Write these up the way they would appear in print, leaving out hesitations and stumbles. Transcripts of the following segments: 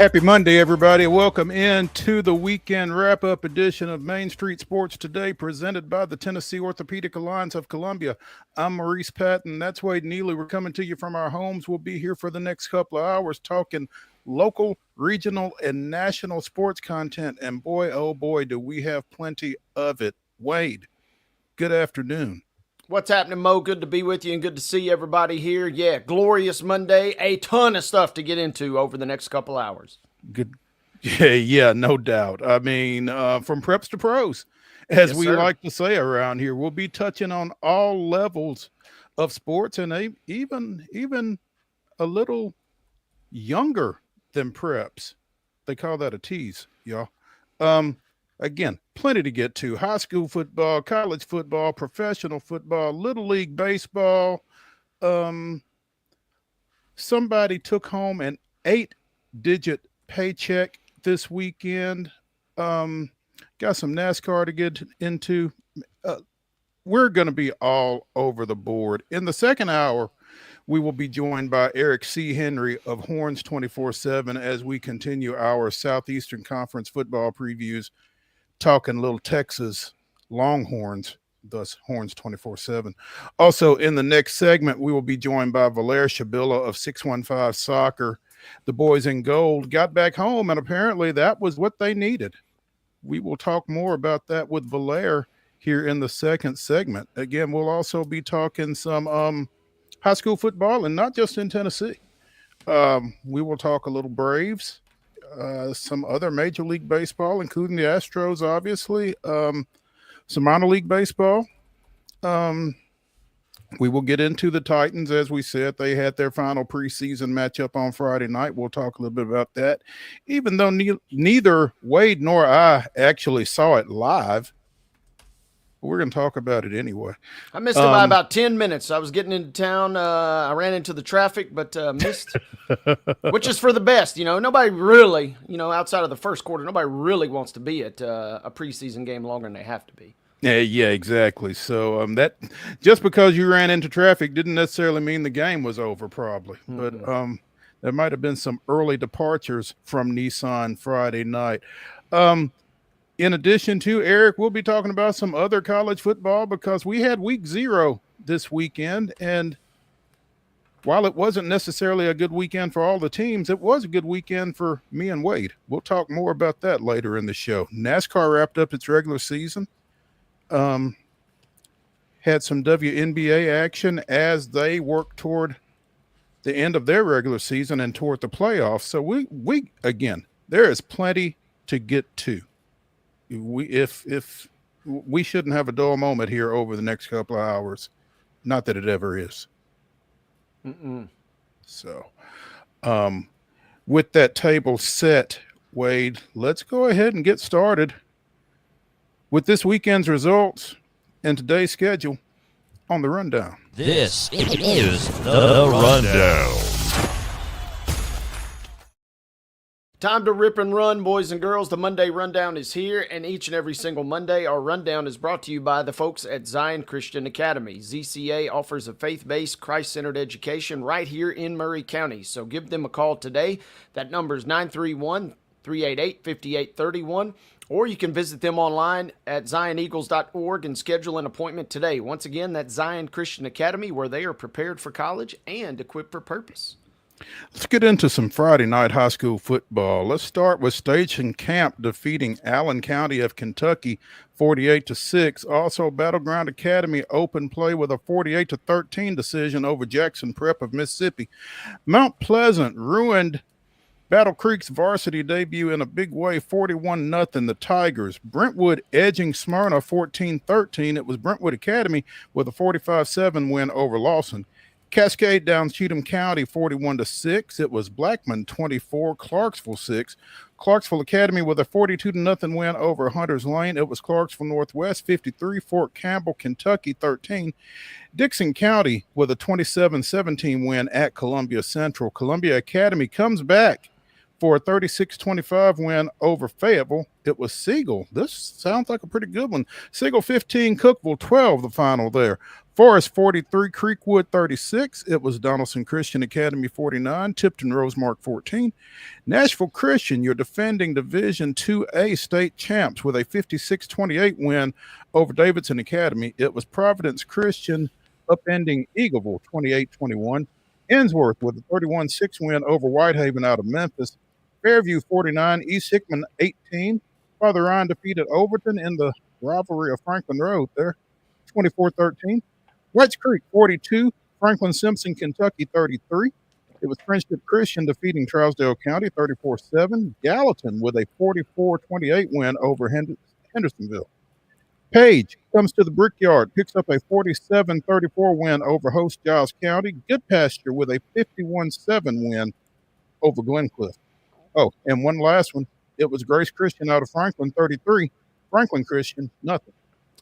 Happy Monday, everybody. Welcome into the weekend wrap-up edition of Main Street Sports Today, presented by the Tennessee Orthopedic Alliance of Columbia. I'm Maurice Patton. That's Wade Neely. We're coming to you from our homes. We'll be here for the next couple of hours talking local, regional, and national sports content. And boy, oh boy, do we have plenty of it. Wade, good afternoon. What's happening, Mo? Good to be with you and good to see everybody here. Yeah, glorious Monday. A ton of stuff to get into over the next couple hours. Good. Yeah, no doubt. I mean, from preps to pros, as Yes, we sir. like to say around here, we'll be touching on all levels of sports and even a little younger than preps. They call that a tease, y'all. Again, plenty to get to. High school football, college football, professional football, little league baseball. Somebody took home an 8-digit paycheck this weekend. Got some NASCAR to get into. We're going to be all over the board. In the second hour, we will be joined by Eric C. Henry of Horns 24/7 as we continue our Southeastern Conference football previews, talking little Texas Longhorns, thus Horns 24/7. Also, in the next segment, we will be joined by VALAIR SHABILLA of 615 Soccer. The boys in gold got back home, and apparently that was what they needed. We will talk more about that with VALAIR here in the second segment. Again, we'll also be talking some high school football, and not just in Tennessee. We will talk a little Braves, some other Major League Baseball, including the Astros, obviously, some minor league baseball. We will get into the Titans. As we said, they had their final preseason matchup on Friday night. We'll talk a little bit about that, even though neither Wade nor I actually saw it live. We're going to talk about it anyway. I missed it by about 10 minutes. I was getting into town. I ran into the traffic, but missed, which is for the best. You know, nobody really, outside of the first quarter, nobody really wants to be at a preseason game longer than they have to be. Yeah, exactly. So that just because you ran into traffic didn't necessarily mean the game was over, probably. Mm-hmm. But there might have been some early departures from Nissan Friday night. In addition to Eric, we'll be talking about some other college football because we had week 0 this weekend. And while it wasn't necessarily a good weekend for all the teams, it was a good weekend for me and Wade. We'll talk more about that later in the show. NASCAR wrapped up its regular season. Had some WNBA action as they work toward the end of their regular season and toward the playoffs. So we again, there is plenty to get to. If we shouldn't have a dull moment here over the next couple of hours, not that it ever is. So, with that table set, Wade, let's go ahead and get started with this weekend's results and today's schedule on the rundown. This is the rundown. Time to rip and run, boys and girls. The Monday Rundown is here, and each and every single Monday, our rundown is brought to you by the folks at Zion Christian Academy. ZCA offers a faith-based, Christ-centered education right here in Murray County, so give them a call today. That number is 931-388-5831, or you can visit them online at zioneagles.org and schedule an appointment today. Once again, that's Zion Christian Academy, where they are prepared for college and equipped for purpose. Let's get into some Friday night high school football. Let's start with Station Camp defeating Allen County of Kentucky 48-6. Also, Battleground Academy open play with a 48-13 decision over Jackson Prep of Mississippi. Mount Pleasant ruined Battle Creek's varsity debut in a big way, 41-0, the Tigers. Brentwood edging Smyrna 14-13. It was Brentwood Academy with a 45-7 win over Lawson. Cascade down Cheatham County 41-6. It was Blackman 24, Clarksville 6. Clarksville Academy with a 42-0 win over Hunters Lane. It was Clarksville Northwest 53, Fort Campbell, Kentucky 13. Dixon County with a 27-17 win at Columbia Central. Columbia Academy comes back for a 36-25 win over Fayetteville. It was Siegel. This sounds like a pretty good one. Siegel 15, Cookville 12, the final there. Forest 43, Creekwood 36. It was Donaldson Christian Academy 49, Tipton Rosemark 14. Nashville Christian, your defending Division 2A state champs with a 56-28 win over Davidson Academy. It was Providence Christian upending Eagleville 28-21. Ensworth with a 31-6 win over Whitehaven out of Memphis. Fairview 49, East Hickman 18. Father Ryan defeated Overton in the rivalry of Franklin Road there, 24-13. Whites Creek 42, Franklin Simpson, Kentucky 33. It was Friendship Christian defeating Trousdale County 34-7. Gallatin with a 44-28 win over Hendersonville. Page comes to the Brickyard, picks up a 47-34 win over host Giles County. Good Pasture with a 51-7 win over Glencliff. Oh, and one last one. It was Grace Christian out of Franklin 33, Franklin Christian nothing.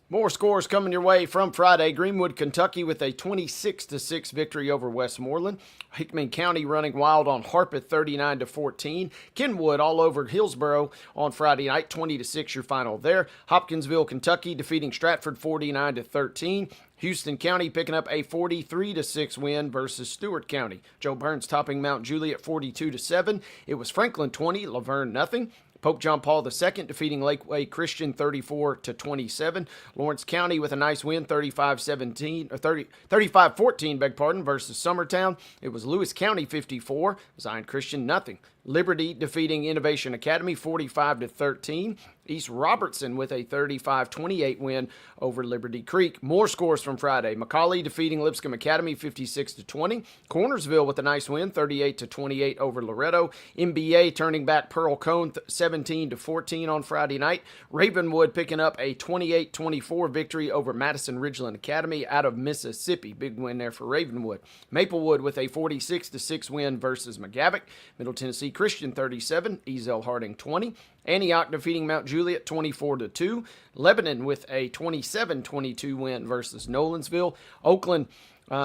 More scores coming your way from Friday. Greenwood, Kentucky with a 26-6 victory over Westmoreland. Hickman County running wild on Harpeth 39-14. Kenwood all over Hillsboro on Friday night, 20-6 your final there. Hopkinsville, Kentucky defeating Stratford 49-13. Houston County picking up a 43-6 win versus Stewart County. Joe Burns topping Mount Juliet 42-7. It was Franklin 20, Laverne nothing. Pope John Paul II defeating Lakeway Christian 34-27. Lawrence County with a nice win, 35-14, versus Summertown. It was Lewis County 54, Zion Christian nothing. Liberty defeating Innovation Academy 45-13. East Robertson with a 35-28 win over Liberty Creek. More scores from Friday. McCauley defeating Lipscomb Academy 56-20. Cornersville with a nice win 38-28 over Loretto. MBA turning back Pearl Cone 17-14 on Friday night. Ravenwood picking up a 28-24 victory over Madison Ridgeland Academy out of Mississippi. Big win there for Ravenwood. Maplewood with a 46-6 win versus McGavock. Middle Tennessee Christian 37, Ezel Harding 20. Antioch defeating Mount Juliet 24-2. Lebanon with a 27-22 win versus Nolensville. Oakland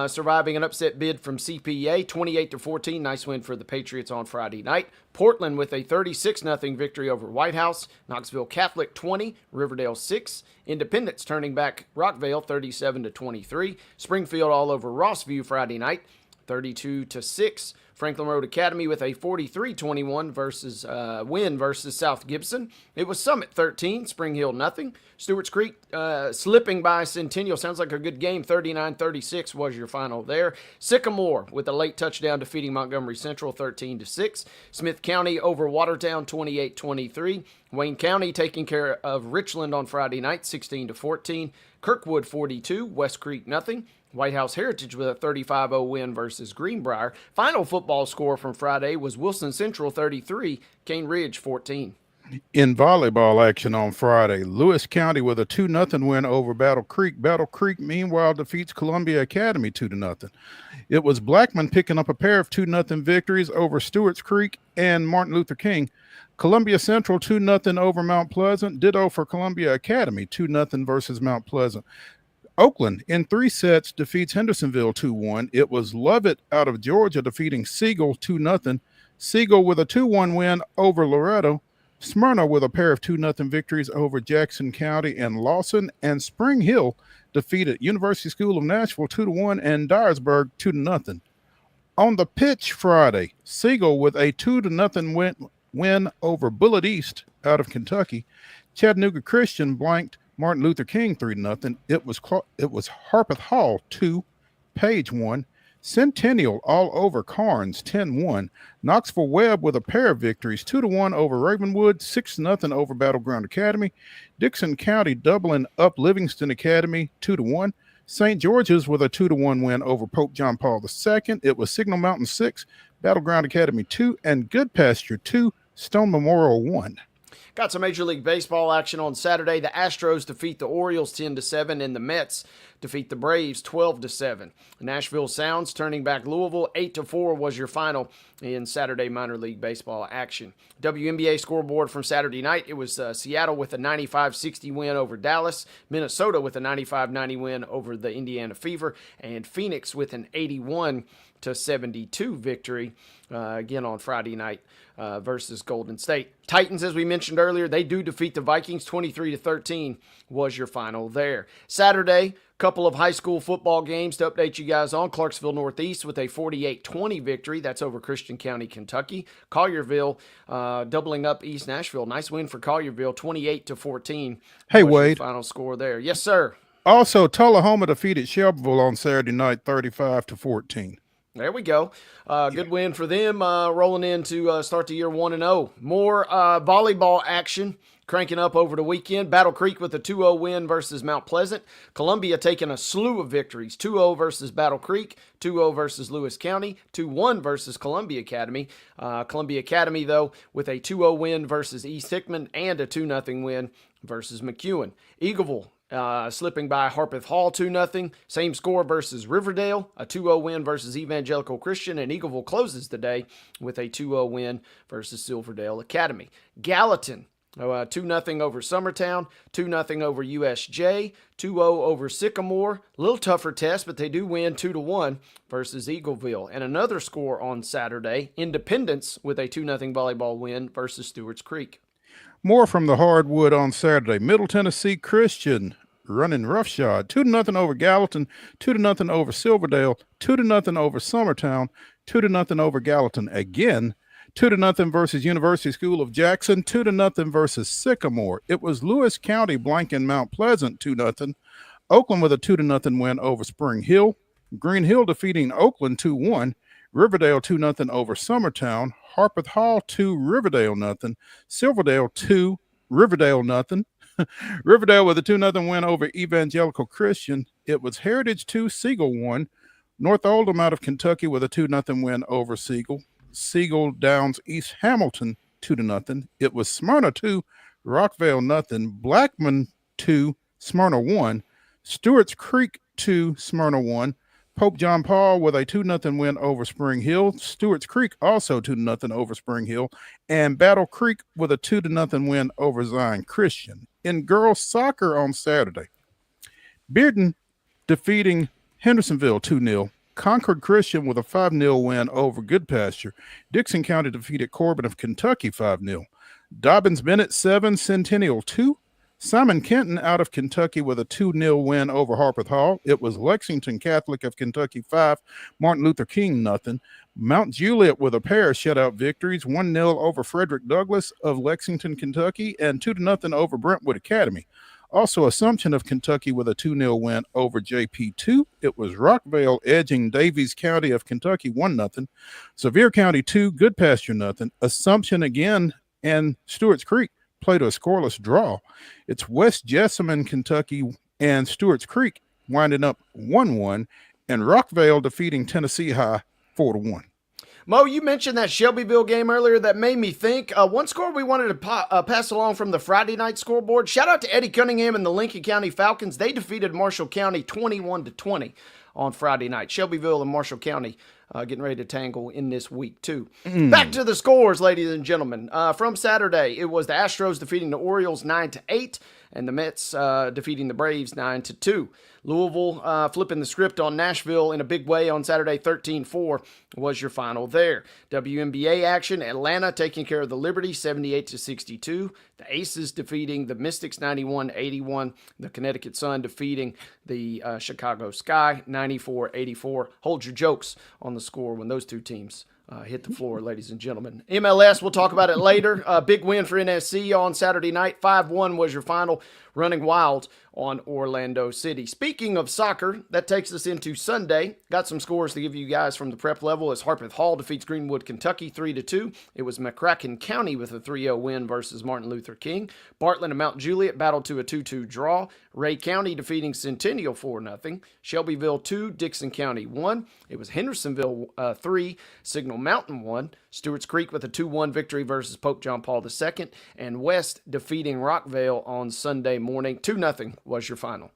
surviving an upset bid from CPA 28-14. Nice win for the Patriots on Friday night. Portland with a 36-0 victory over White House. Knoxville Catholic 20, Riverdale 6. Independence turning back Rockvale 37-23. Springfield all over Rossview Friday night 32-6. Franklin Road Academy with a 43-21 win versus South Gibson. It was Summit 13, Spring Hill nothing. Stewart's Creek slipping by Centennial. Sounds like a good game. 39-36 was your final there. Sycamore with a late touchdown defeating Montgomery Central 13-6. Smith County over Watertown 28-23. Wayne County taking care of Richland on Friday night 16-14. Kirkwood 42, West Creek nothing. White House Heritage with a 35-0 win versus Greenbrier. Final football score from Friday was Wilson Central 33, Cane Ridge 14. In volleyball action on Friday, Lewis County with a 2-0 win over Battle Creek. Battle Creek, meanwhile, defeats Columbia Academy 2-0. It was Blackman picking up a pair of 2-0 victories over Stewart's Creek and Martin Luther King. Columbia Central 2-0 over Mount Pleasant. Ditto for Columbia Academy, 2-0 versus Mount Pleasant. Oakland, in 3 sets, defeats Hendersonville 2-1. It was Lovett out of Georgia defeating Siegel 2-0. Siegel with a 2-1 win over Loretto. Smyrna with a pair of 2-0 victories over Jackson County and Lawson. And Spring Hill defeated University School of Nashville 2-1 and Dyersburg 2-0. On the pitch Friday, Siegel with a 2-0 win over Bullitt East out of Kentucky. Chattanooga Christian blanked Martin Luther King 3-0. It was Harpeth Hall 2, Page 1. Centennial all over Carnes 10-1. Knoxville Webb with a pair of victories 2-1 over Ravenwood, 6-0 over Battleground Academy. Dixon County doubling up Livingston Academy 2-1. St. George's with a 2-1 win over Pope John Paul II. It was Signal Mountain 6, Battleground Academy 2, and Good Pasture 2, Stone Memorial 1. Got some Major League Baseball action on Saturday. The Astros defeat the Orioles 10-7, and the Mets defeat the Braves 12-7. Nashville Sounds turning back Louisville 8-4 was your final in Saturday minor league baseball action. WNBA scoreboard from Saturday night. It was Seattle with a 95-60 win over Dallas, Minnesota with a 95-90 win over the Indiana Fever, and Phoenix with an 81 72 victory again on Friday night versus Golden State. Titans, as we mentioned earlier, they do defeat the Vikings. 23-13 was your final there. Saturday, couple of high school football games to update you guys on. Clarksville Northeast with a 48-20 victory. That's over Christian County, Kentucky. Collierville doubling up East Nashville. Nice win for Collierville, 28-14. Hey, was Wade. your final score there. Yes, sir. Also, Tullahoma defeated Shelbyville on Saturday night, 35-14. There we go. Good win for them, rolling in to start the year 1-0. More volleyball action cranking up over the weekend. Battle Creek with a 2-0 win versus Mount Pleasant. Columbia taking a slew of victories. 2-0 versus Battle Creek, 2-0 versus Lewis County, 2-1 versus Columbia Academy. Columbia Academy, though, with a 2-0 win versus East Hickman and a 2-0 win versus McEwen. Eagleville slipping by Harpeth Hall 2-0. Same score versus Riverdale, a 2-0 win versus Evangelical Christian, and Eagleville closes the day with a 2-0 win versus Silverdale Academy. Gallatin, 2-0 over Summertown, 2-0 over USJ, 2-0 over Sycamore. A little tougher test, but they do win 2-1 versus Eagleville. And another score on Saturday, Independence with a 2-0 volleyball win versus Stewart's Creek. More from the hardwood on Saturday. Middle Tennessee Christian running roughshod. 2-0 over Gallatin, 2-0 over Silverdale, 2-0 over Summertown, 2-0 over Gallatin again. 2-0 versus University School of Jackson, 2-0 versus Sycamore. It was Lewis County blanking Mount Pleasant 2-0. Oakland with a 2-0 win over Spring Hill. Green Hill defeating Oakland 2-1. Riverdale 2-0 over Summertown. Harpeth Hall 2, Riverdale nothing. Silverdale 2, Riverdale nothing. Riverdale with a 2-0 win over Evangelical Christian. It was Heritage 2, Siegel 1. North Oldham out of Kentucky with a 2-0 win over Siegel. Siegel downs East Hamilton 2-0. It was Smyrna 2, Rockvale nothing. Blackman 2, Smyrna 1. Stewart's Creek 2, Smyrna 1. Pope John Paul with a 2-0 win over Spring Hill. Stewart's Creek also 2-0 over Spring Hill. And Battle Creek with a 2-0 win over Zion Christian. In girls soccer on Saturday, Bearden defeating Hendersonville 2-0. Concord Christian with a 5-0 win over Goodpasture. Dixon County defeated Corbin of Kentucky 5-0. Dobbins Bennett 7, Centennial 2. Simon Kenton out of Kentucky with a 2-0 win over Harpeth Hall. It was Lexington Catholic of Kentucky 5, Martin Luther King nothing. Mount Juliet with a pair of shutout victories, 1-0 over Frederick Douglass of Lexington, Kentucky, and 2-0 over Brentwood Academy. Also, Assumption of Kentucky with a 2-0 win over JP2. It was Rockvale edging Davies County of Kentucky 1-0. Sevier County 2, Goodpasture nothing. Assumption again and Stewart's Creek played a scoreless draw. It's West Jessamine, Kentucky, and Stewart's Creek winding up 1-1, and Rockvale defeating Tennessee High 4-1. Mo, you mentioned that Shelbyville game earlier. That made me think. One score we wanted to pass along from the Friday night scoreboard. Shout out to Eddie Cunningham and the Lincoln County Falcons. They defeated Marshall County 21-20 on Friday night. Shelbyville and Marshall County getting ready to tangle in this week, too. Back to the scores, ladies and gentlemen. From Saturday, it was the Astros defeating the Orioles 9-8, and the Mets defeating the Braves 9-2. Louisville flipping the script on Nashville in a big way on Saturday, 13-4 was your final there. WNBA action, Atlanta taking care of the Liberty 78-62. The Aces defeating the Mystics 91-81. The Connecticut Sun defeating the Chicago Sky 94-84. Hold your jokes on the score when those two teams hit the floor, ladies and gentlemen. MLS, we'll talk about it later. Big win for NSC on Saturday night. 5-1 was your final, running wild on Orlando City. Speaking of soccer, that takes us into Sunday. Got some scores to give you guys from the prep level as Harpeth Hall defeats Greenwood, Kentucky 3-2. It was McCracken County with a 3-0 win versus Martin Luther King. Bartlett and Mount Juliet battled to a 2-2 draw. Ray County defeating Centennial 4-0. Shelbyville 2, Dixon County 1. It was Hendersonville 3, Signal Mountain 1. Stewart's Creek with a 2-1 victory versus Pope John Paul II. And West defeating Rockvale on Sunday morning 2-0 was your final.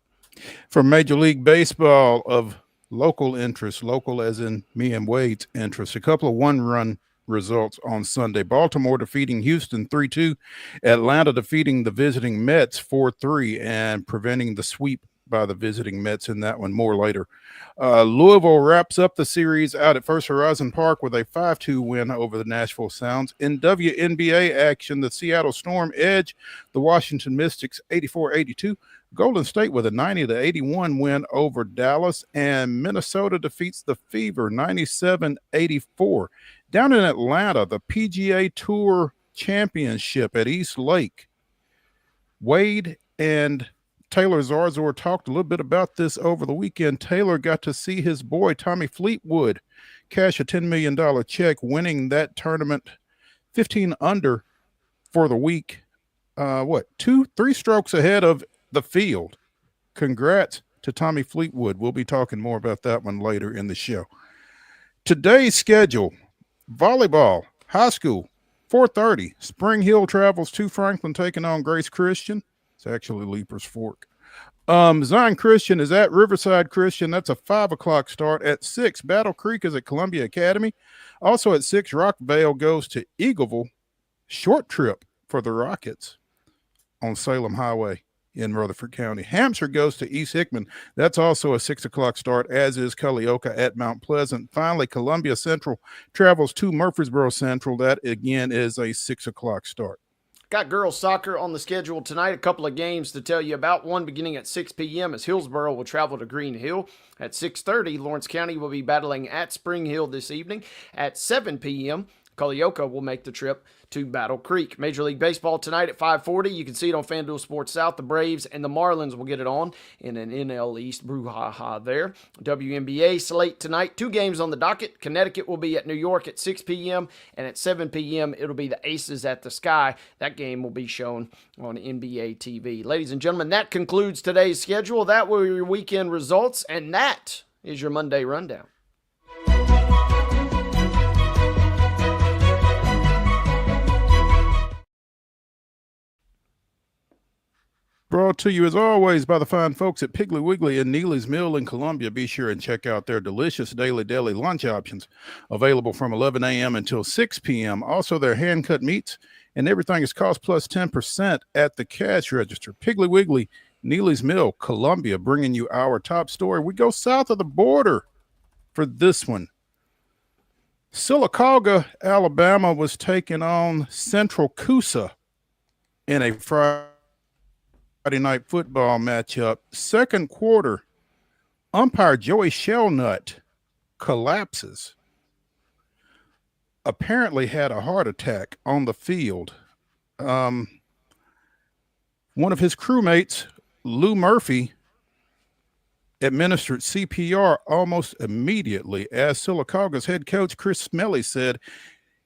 From Major League Baseball of local interest, local as in me and Wade's interest, a couple of one-run results on Sunday. Baltimore defeating Houston 3-2. Atlanta defeating the visiting Mets 4-3 and preventing the sweep by the visiting Mets in that one. More later. Louisville wraps up the series out at First Horizon Park with a 5-2 win over the Nashville Sounds. In WNBA action, the Seattle Storm edge the Washington Mystics 84-82. Golden State with a 90-81 win over Dallas, and Minnesota defeats the Fever 97-84. Down in Atlanta, the PGA Tour Championship at East Lake. Wade and Taylor Zarzor talked a little bit about this over the weekend. Taylor got to see his boy Tommy Fleetwood cash a $10 million check, winning that tournament 15 under for the week. 3 strokes ahead of the field. Congrats to Tommy Fleetwood. We'll be talking more about that one later in the show. Today's schedule: volleyball, high school, 4:30. Spring Hill travels to Franklin, taking on Grace Christian. It's actually Leapers Fork. Zion Christian is at Riverside Christian. That's a 5 o'clock start. At 6, Battle Creek is at Columbia Academy. Also at 6, Rockvale goes to Eagleville. Short trip for the Rockets on Salem Highway in Rutherford County. Hampshire goes to East Hickman. That's also a 6 o'clock start, as is Culleoka at Mount Pleasant. Finally, Columbia Central travels to Murfreesboro Central. That, again, is a 6 o'clock start. Got girls soccer on the schedule tonight. A couple of games to tell you about. One beginning at 6 p.m. as Hillsboro will travel to Green Hill. At 6:30, Lawrence County will be battling at Spring Hill this evening. At 7 p.m., Culleoka will make the trip to Battle Creek. Major League Baseball tonight at 5:40. You can see it on FanDuel Sports South. The Braves and the Marlins will get it on in an NL East brouhaha there. WNBA slate tonight. 2 games on the docket. Connecticut will be at New York at 6 p.m. and at 7 p.m. it'll be the Aces at the Sky. That game will be shown on NBA TV. Ladies and gentlemen, that concludes today's schedule. That were your weekend results, and that is your Monday Rundown. Brought to you, as always, by the fine folks at Piggly Wiggly and Neely's Mill in Columbia. Be sure and check out their delicious daily deli lunch options, available from 11 a.m. until 6 p.m. Also, their hand-cut meats, and everything is cost plus 10% at the cash register. Piggly Wiggly, Neely's Mill, Columbia, bringing you our top story. We go south of the border for this one. Sylacauga, Alabama, was taking on Central Coosa in a Friday night football matchup. Second quarter, umpire Joey Shellnut collapses. Apparently had a heart attack on the field. One of his crewmates, Lou Murphy, administered CPR almost immediately. As Sylacauga's head coach Chris Smelly said,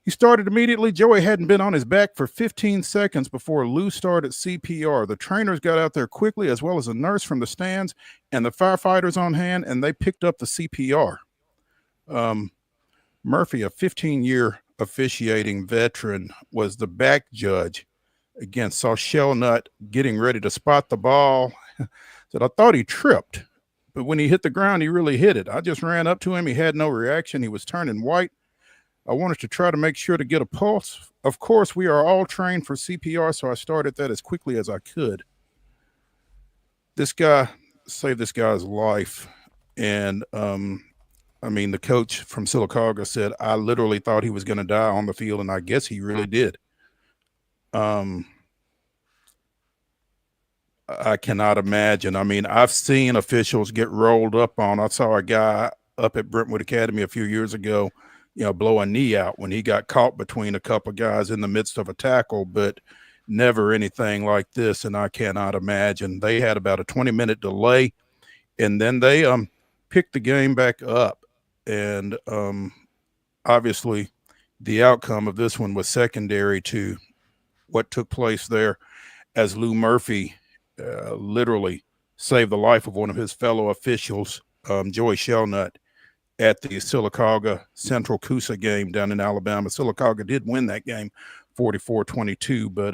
he started immediately. Joey hadn't been on his back for 15 seconds before Lou started CPR. The trainers got out there quickly, as well as a nurse from the stands and the firefighters on hand, and they picked up the CPR. Murphy, a 15-year officiating veteran, was the back judge. Again, saw Shellnut getting ready to spot the ball. Said, I thought he tripped, but when he hit the ground, he really hit it. I just ran up to him. He had no reaction. He was turning white. I wanted to try to make sure to get a pulse. Of course, we are all trained for CPR, so I started that as quickly as I could. This guy saved this guy's life. And, the coach from Sylacauga said, I literally thought he was going to die on the field, and I guess he really did. I cannot imagine. I've seen officials get rolled up on. I saw a guy up at Brentwood Academy a few years ago, blow a knee out when he got caught between a couple of guys in the midst of a tackle, but never anything like this. And I cannot imagine. They had about a 20-minute delay, and then they picked the game back up. And obviously the outcome of this one was secondary to what took place there, as Lou Murphy literally saved the life of one of his fellow officials, Joey Shellnut, at the Sylacauga Central Coosa game down in Alabama. Sylacauga did win that game 44-22, but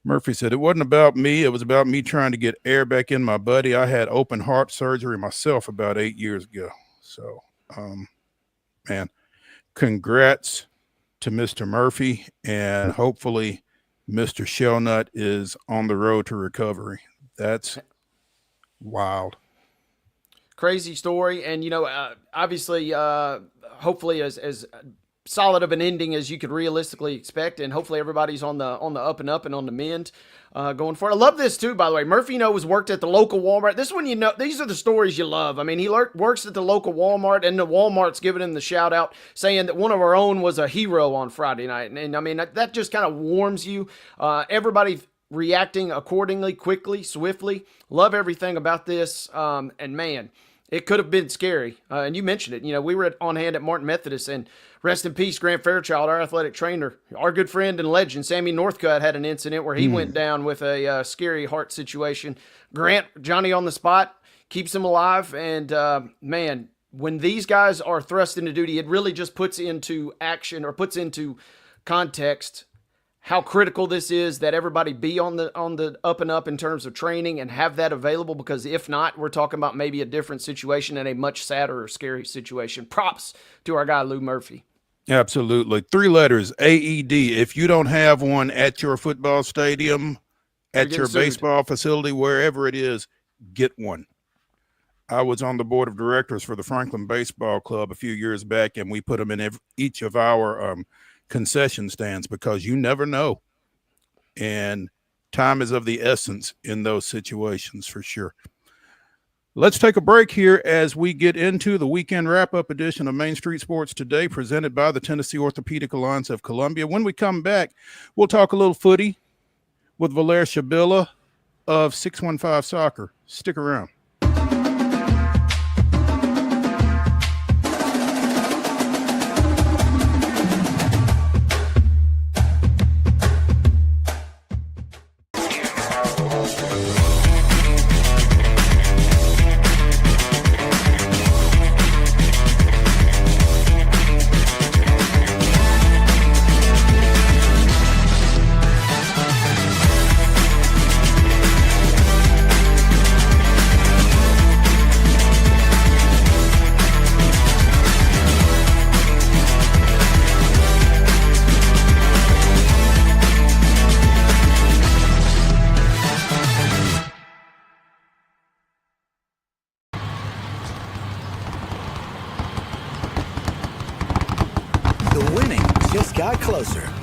Murphy said, it wasn't about me. It was about me trying to get air back in my body. I had open heart surgery myself about 8 years ago. So, man, congrats to Mr. Murphy, and hopefully Mr. Shellnut is on the road to recovery. That's Wild. Crazy story. And, obviously, hopefully as solid of an ending as you could realistically expect. And hopefully everybody's on the up and up and on the mend going forward. I love this too, by the way. Murphy, was worked at the local Walmart. This one, these are the stories you love. I mean, he works at the local Walmart, and the Walmart's giving him the shout out saying that one of our own was a hero on Friday night. And I mean, that just kind of warms you. Everybody reacting accordingly, quickly, swiftly. Love everything about this. And man, it could have been scary. And you mentioned it. We were on hand at Martin Methodist, and rest in peace, Grant Fairchild, our athletic trainer, our good friend and legend, Sammy Northcutt, had an incident where he went down with a scary heart situation. Grant, Johnny on the spot, keeps him alive. And man, when these guys are thrust into duty, it really just puts into action or puts into context how critical this is, that everybody be on the up and up in terms of training and have that available, because if not, we're talking about maybe a different situation and a much sadder or scary situation. Props to our guy, Lou Murphy. Absolutely. 3 letters, AED. If you don't have one at your football stadium, at your baseball facility, wherever it is, get one. I was on the board of directors for the Franklin Baseball Club a few years back, and we put them in each of our concession stands, because you never know, and time is of the essence in those situations for sure. Let's take a break here as we get into the weekend wrap-up edition of Main Street Sports Today, presented by the Tennessee Orthopedic Alliance of Columbia. When we come back, we'll talk a little footy with VALAIR SHABILLA of 615 Soccer. Stick around.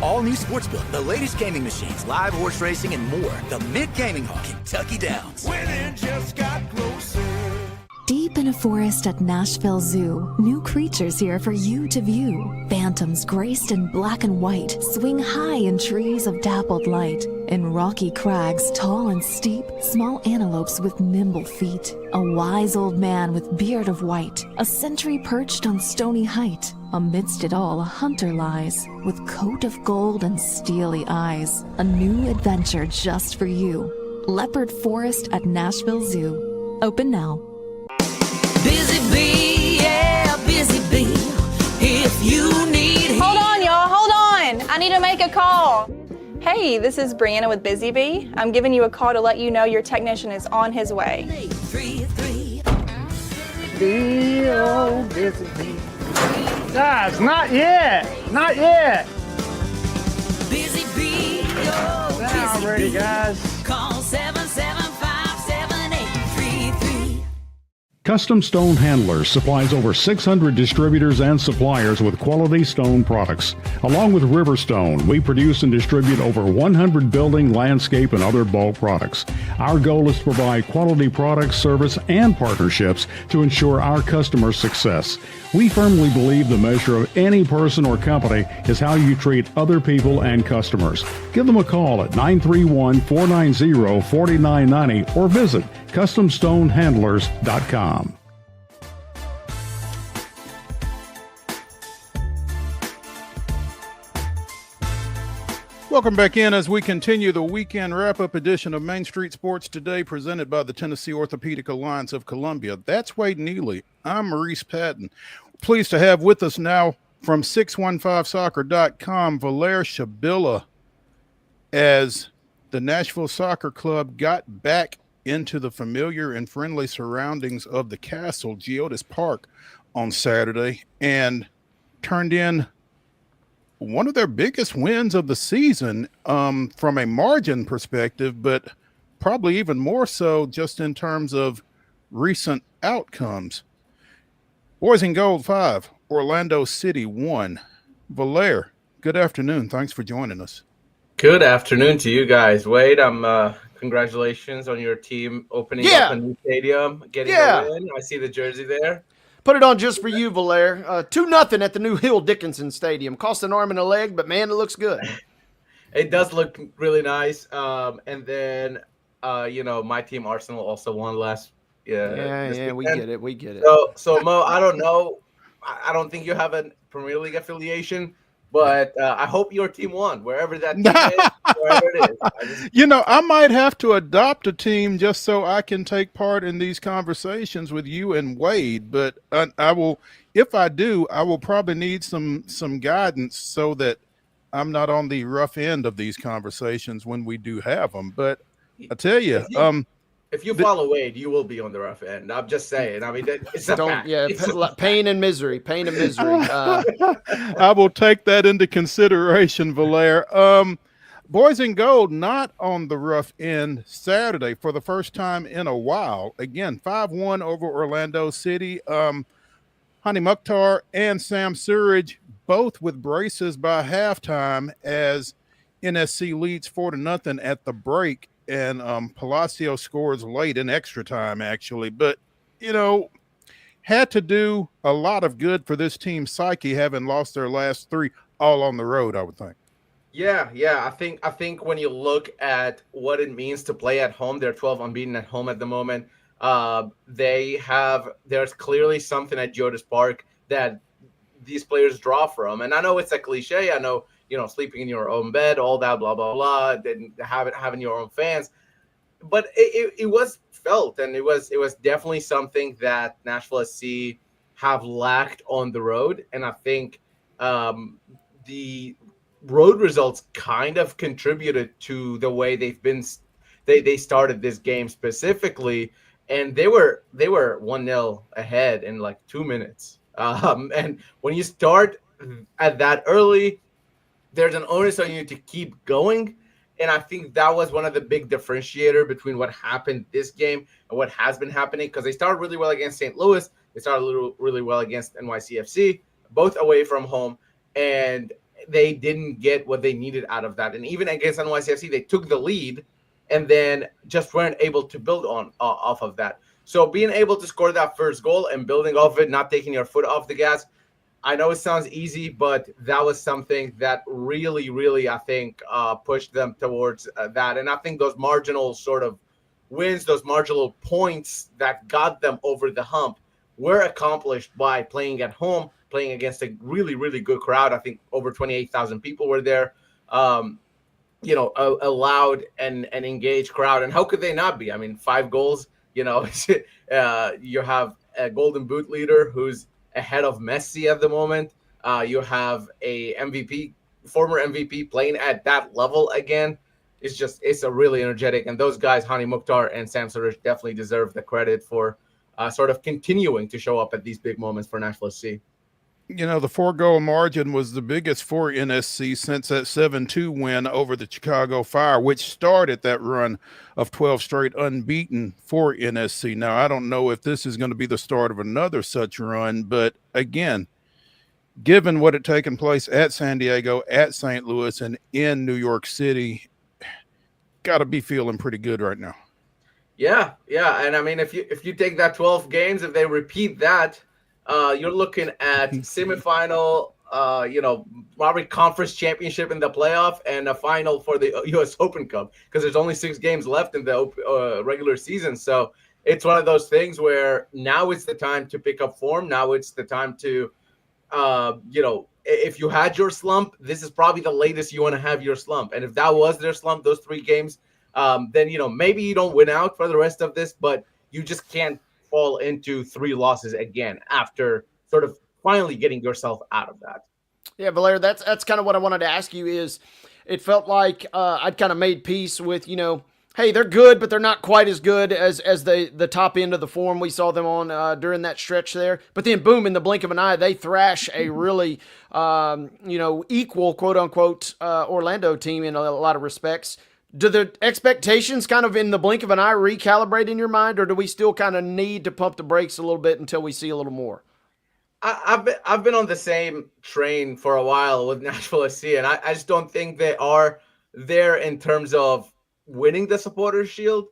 All new Sportsbook, the latest gaming machines, live horse racing, and more. The Mid Gaming Hall, Kentucky Downs. Winning just got closer. Deep in a forest at Nashville Zoo, new creatures here for you to view. Phantoms graced in black and white swing high in trees of dappled light. In rocky crags, tall and steep, small antelopes with nimble feet. A wise old man with beard of white, a sentry perched on stony height. Amidst it all, a hunter lies, with coat of gold and steely eyes. A new adventure just for you. Leopard Forest at Nashville Zoo. Open now. Busy bee, yeah, busy bee. If you need... Hold on, y'all, hold on. I need to make a call. Hey, this is Brianna with Busy Bee. I'm giving you a call to let you know your technician is on his way. 833. Busy bee. Guys, not yet. Not yet. Busy bee, oh, Now busy ready, bee. guys. Call 775-7833. Custom Stone Handlers supplies over 600 distributors and suppliers with quality stone products. Along with Riverstone, we produce and distribute over 100 building, landscape, and other bulk products. Our goal is to provide quality products, service, and partnerships to ensure our customers' success. We firmly believe the measure of any person or company is how you treat other people and customers. Give them a call at 931-490-4990 or visit CustomStoneHandlers.com. Welcome back in as we continue the weekend wrap-up edition of Main Street Sports Today, presented by the Tennessee Orthopedic Alliance of Columbia. That's Wade Neely. I'm Maurice Patton. Pleased to have with us now from 615soccer.com, VALAIR SHABILLA, as the Nashville Soccer Club got back into the familiar and friendly surroundings of the Castle, Geodis Park, on Saturday, and turned in one of their biggest wins of the season from a margin perspective, but probably even more so just in terms of recent outcomes. Boys in Gold 5, Orlando City 1. Valair, good afternoon. Thanks for joining us. Good afternoon to you guys. Wade, congratulations on your team opening up a new stadium, getting a win. I see the jersey there. Put it on just for you, Valair. 2-0 at the new Hill Dickinson Stadium. Cost an arm and a leg, but man, it looks good. It does look really nice. And then, my team Arsenal also won last. Yeah, we get it. We get it. So Mo, I don't know. I don't think you have a Premier League affiliation, but I hope your team won, wherever that team is, wherever it is. I might have to adopt a team just so I can take part in these conversations with you and Wade. But I will, if I do, I will probably need some guidance so that I'm not on the rough end of these conversations when we do have them. But I tell you, if you follow Wade, you will be on the rough end. I'm just saying. I mean, it's a fact. Yeah, pain and misery. Pain and misery. I will take that into consideration, Valair. Boys in Gold not on the rough end Saturday for the first time in a while. Again, 5-1 over Orlando City. Hani Mukhtar and Sam Surridge both with braces by halftime as NSC leads 4-0 at the break. And Palacio scores late in extra time, actually. But, had to do a lot of good for this team's psyche, having lost their last 3 all on the road, I would think. Yeah. I think when you look at what it means to play at home, they're 12 unbeaten at home at the moment. There's clearly something at Geodis Park that these players draw from. And I know it's a cliche. I know, sleeping in your own bed, all that, blah, blah, blah, and having your own fans. But it was felt, and it was definitely something that Nashville SC have lacked on the road. And I think the road results kind of contributed to the way they started this game specifically. And they were 1-0 ahead in like 2 minutes. And when you start at that early, there's an onus on you to keep going. And I think that was one of the big differentiator between what happened this game and what has been happening, because they started really well against St. Louis. They started really well against NYCFC, both away from home, and they didn't get what they needed out of that. And even against NYCFC, they took the lead and then just weren't able to build off of that. So being able to score that first goal and building off it, not taking your foot off the gas, I know it sounds easy, but that was something that really, really, I think, pushed them towards that. And I think those marginal sort of wins, those marginal points that got them over the hump were accomplished by playing at home, playing against a really, really good crowd. I think over 28,000 people were there, a loud and engaged crowd. And how could they not be? I mean, 5 goals, you have a Golden Boot leader who's ahead of Messi at the moment. You have a former MVP playing at that level again. It's a really energetic, and those guys, Hani Mukhtar and Sam Surridge, definitely deserve the credit for sort of continuing to show up at these big moments for Nashville SC. The 4-goal margin was the biggest for NSC since that 7-2 win over the Chicago Fire, which started that run of 12 straight unbeaten for NSC. Now, I don't know if this is going to be the start of another such run, but again, given what had taken place at San Diego, at St. Louis, and in New York City, got to be feeling pretty good right now. Yeah. And I mean, if you take that 12 games, if they repeat that, you're looking at semifinal, probably conference championship in the playoff and a final for the U.S. Open Cup, because there's only 6 games left in the regular season. So it's one of those things where now it's the time to pick up form. Now it's the time to, if you had your slump, this is probably the latest you want to have your slump. And if that was their slump, those 3 games, then, maybe you don't win out for the rest of this, but you just can't fall into 3 losses again after sort of finally getting yourself out of that. Yeah, Valair, that's kind of what I wanted to ask you. Is it felt like I'd kind of made peace with, hey, they're good, but they're not quite as good as the top end of the form we saw them on during that stretch there. But then, boom, in the blink of an eye, they thrash a really, equal, quote unquote, Orlando team in a lot of respects. Do the expectations kind of in the blink of an eye recalibrate in your mind, or do we still kind of need to pump the brakes a little bit until we see a little more? I've been on the same train for a while with Nashville SC, and I just don't think they are there in terms of winning the Supporters Shield.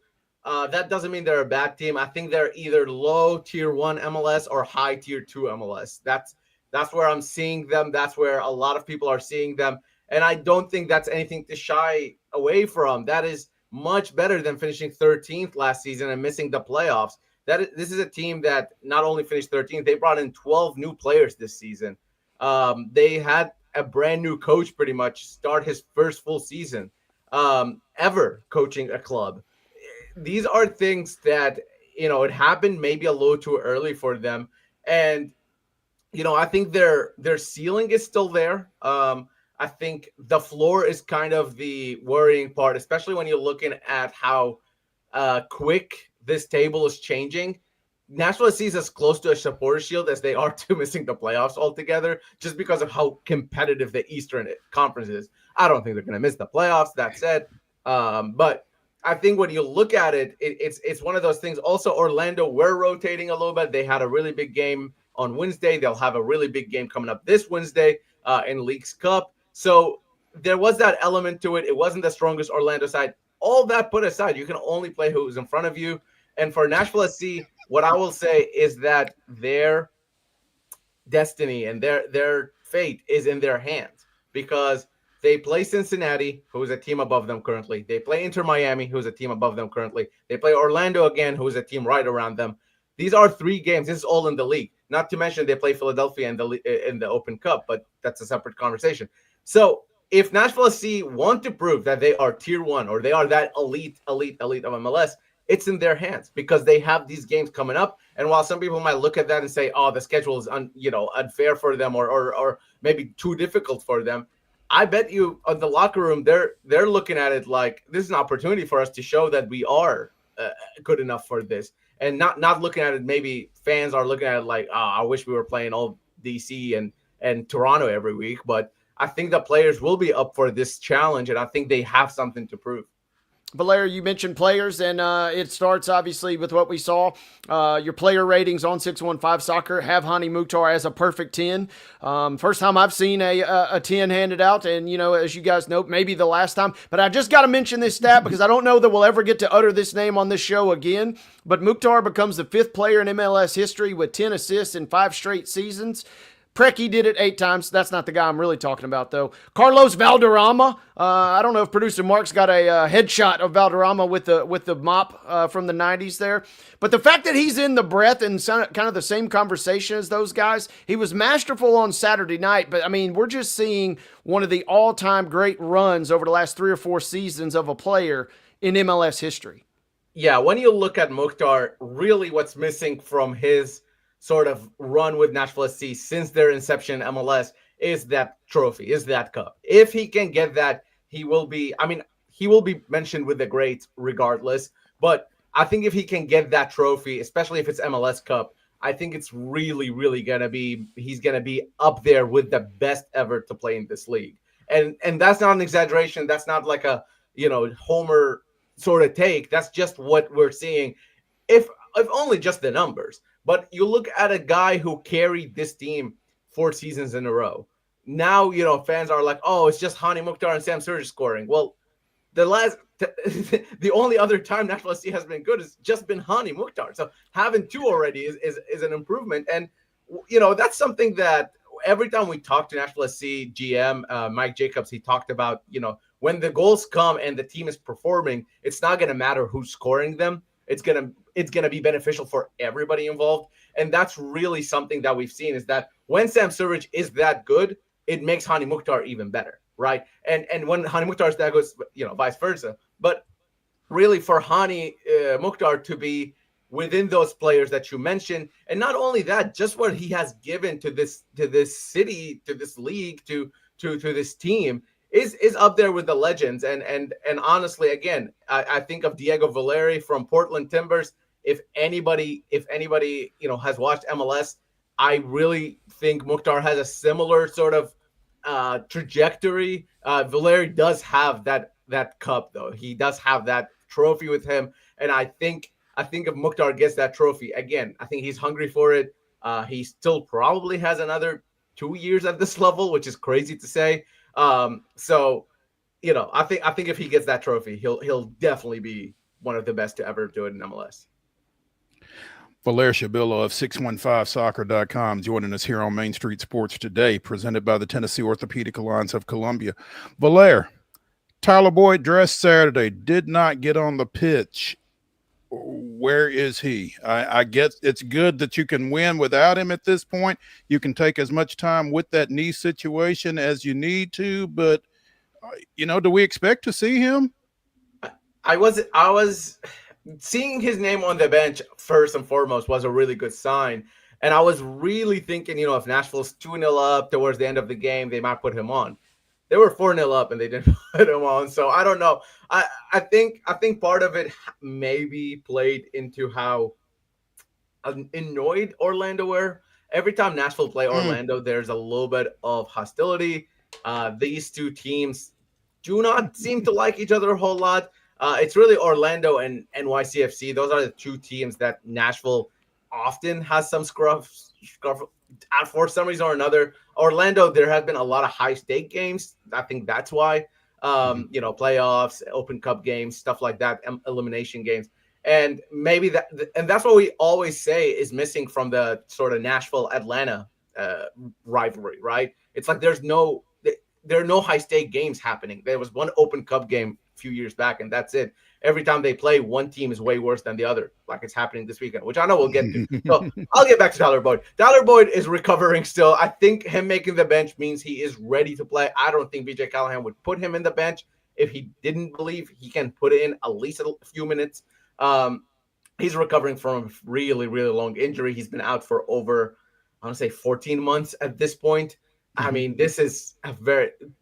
That doesn't mean they're a bad team. I think they're either low tier 1 MLS or high tier 2 MLS. That's where I'm seeing them. That's where a lot of people are seeing them. And I don't think that's anything to shy away from. That is much better than finishing 13th last season and missing the playoffs. This is a team that not only finished 13th, they brought in 12 new players this season. They had a brand new coach pretty much start his first full season ever coaching a club. These are things that, it happened maybe a little too early for them. And, I think their ceiling is still there. I think the floor is kind of the worrying part, especially when you're looking at how quick this table is changing. Nashville SC is as close to a Supporters Shield as they are to missing the playoffs altogether, just because of how competitive the Eastern Conference is. I don't think they're going to miss the playoffs, that said. But I think when you look at it, it's one of those things. Also, Orlando were rotating a little bit. They had a really big game on Wednesday. They'll have a really big game coming up this Wednesday in Leagues Cup. So there was that element to it. It wasn't the strongest Orlando side. All that put aside, you can only play who's in front of you. And for Nashville SC, what I will say is that their destiny and their fate is in their hands, because they play Cincinnati, who is a team above them currently. They play Inter Miami, who is a team above them currently. They play Orlando again, who is a team right around them. These are 3 games. This is all in the league. Not to mention they play Philadelphia in the Open Cup, but that's a separate conversation. So if Nashville SC want to prove that they are tier 1 or they are that elite of MLS, it's in their hands, because they have these games coming up. And while some people might look at that and say, oh, the schedule is unfair for them or maybe too difficult for them, I bet you on the locker room, they're looking at it like this is an opportunity for us to show that we are good enough for this, and not looking at it. Maybe fans are looking at it like, oh, I wish we were playing all DC and Toronto every week. But I think the players will be up for this challenge, and I think they have something to prove. Valair, you mentioned players, and it starts obviously with what we saw. Your player ratings on 615 Soccer have Hani Mukhtar as a perfect 10. First time I've seen a 10 handed out, and, as you guys know, maybe the last time. But I just got to mention this stat because I don't know that we'll ever get to utter this name on this show again. But Mukhtar becomes the 5th player in MLS history with 10 assists in 5 straight seasons. Preki did it 8 times. That's not the guy I'm really talking about, though. Carlos Valderrama. I don't know if producer Mark's got a headshot of Valderrama with the mop from the 90s there. But the fact that he's in the breath and kind of the same conversation as those guys, he was masterful on Saturday night. But, I mean, we're just seeing one of the all-time great runs over the last 3 or 4 seasons of a player in MLS history. Yeah, when you look at Mukhtar, really what's missing from his sort of run with Nashville SC since their inception in MLS is that trophy, is that cup. If he can get that, he will be mentioned with the greats regardless. But I think if he can get that trophy, especially if it's MLS Cup, I think it's really, really he's gonna be up there with the best ever to play in this league. And that's not an exaggeration. That's not like a homer sort of take. That's just what we're seeing. If only just the numbers. But you look at a guy who carried this team 4 seasons in a row. Now, fans are like, oh, it's just Hani Mukhtar and Sam Surridge scoring. Well, the only other time Nashville SC has been good has just been Hani Mukhtar. So having 2 already is an improvement. And, that's something that every time we talk to Nashville SC GM, Mike Jacobs, he talked about, when the goals come and the team is performing, it's not going to matter who's scoring them. It's gonna be beneficial for everybody involved, and that's really something that we've seen is that when Sam Surridge is that good, it makes Hani Mukhtar even better, right? And when Hani Mukhtar is that good, vice versa. But really, for Hani Mukhtar to be within those players that you mentioned, and not only that, just what he has given to this city, to this league, to this team. Is up there with the legends. And honestly, again, I think of Diego Valeri from Portland Timbers. If anybody, has watched MLS, I really think Mukhtar has a similar sort of trajectory. Valeri does have that that cup, though. He does have that trophy with him, and I think if Mukhtar gets that trophy again, I think he's hungry for it. He still probably has another 2 years at this level, which is crazy to say. So, I think if he gets that trophy, he'll definitely be one of the best to ever do it in MLS. Valair Shabilla of 615soccer.com joining us here on Main Street Sports today, presented by the Tennessee Orthopedic Alliance of Columbia. Valair, Tyler Boyd dressed Saturday, did not get on the pitch. Where is he? I guess it's good that you can win without him at this point. You can take as much time with that knee situation as you need to, but do we expect to see him? I was seeing his name on the bench first and foremost was a really good sign. And I was really thinking, if Nashville's 2-0 up towards the end of the game, they might put him on. They were 4-0 up and they didn't put him on. So I don't know. I think part of it maybe played into how annoyed Orlando were. Every time Nashville play Orlando, there's a little bit of hostility. These two teams do not seem to like each other a whole lot. It's really Orlando and NYCFC. Those are the two teams that Nashville often has some scruff for some reason or another. Orlando, there have been a lot of high-stake games. I think that's why, playoffs, Open Cup games, stuff like that, elimination games. And maybe that's what we always say is missing from the sort of Nashville-Atlanta rivalry, right? It's like there are no high-stake games happening. There was one Open Cup game a few years back, and that's it. Every time they play, one team is way worse than the other, like it's happening this weekend, which I know we'll get to. So I'll get back to Tyler Boyd. Tyler Boyd is recovering still. I think him making the bench means he is ready to play. I don't think BJ Callahan would put him in the bench if he didn't believe he can put in at least a few minutes. He's recovering from a really, really long injury. He's been out for over, I want to say 14 months at this point. I mean, this is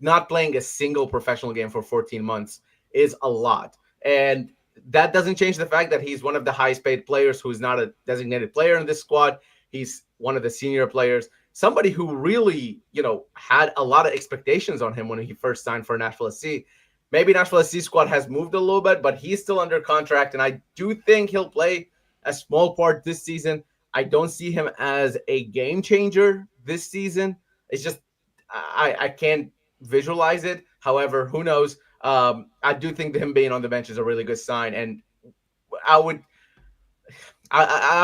not playing a single professional game for 14 months is a lot. And that doesn't change the fact that he's one of the highest paid players who's not a designated player in this squad. He's one of the senior players, somebody who really, had a lot of expectations on him when he first signed for Nashville SC. Maybe Nashville SC squad has moved a little bit, but he's still under contract. And I do think he'll play a small part this season. I don't see him as a game changer this season. It's just, I can't visualize it. However, who knows? I do think him being on the bench is a really good sign, and I'm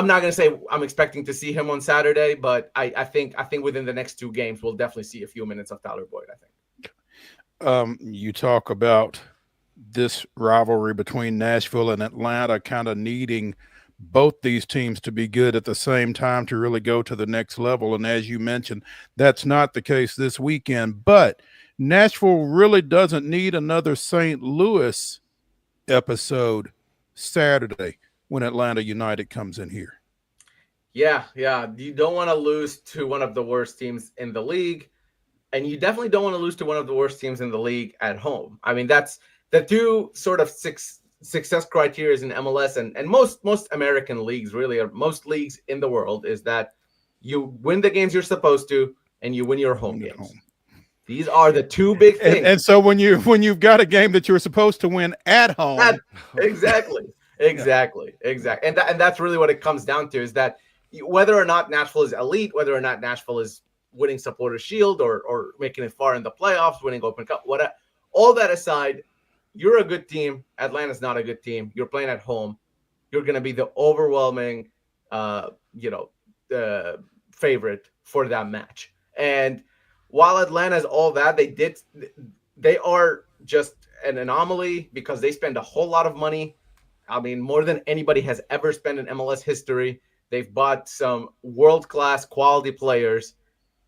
not going to say I'm expecting to see him on Saturday, but I think within the next two games we'll definitely see a few minutes of Tyler Boyd. I think. You talk about this rivalry between Nashville and Atlanta kind of needing both these teams to be good at the same time to really go to the next level, and as you mentioned, that's not the case this weekend, but Nashville really doesn't need another St. Louis episode Saturday when Atlanta United comes in here. Yeah. You don't want to lose to one of the worst teams in the league, and you definitely don't want to lose to one of the worst teams in the league at home. I mean, that's the two sort of success criteria in MLS and most American leagues, really, or most leagues in the world, is that you win the games you're supposed to and you win your home games. These are the two big things. And so when you've got a game that you're supposed to win at home, exactly. And that's really what it comes down to, is that whether or not Nashville is elite, whether or not Nashville is winning Supporters Shield or making it far in the playoffs, winning Open Cup, whatever, all that aside, you're a good team. Atlanta's not a good team. You're playing at home. You're going to be the overwhelming, favorite for that match. And while Atlanta is all that, they are just an anomaly because they spend a whole lot of money. I mean, more than anybody has ever spent in MLS history. They've bought some world-class quality players,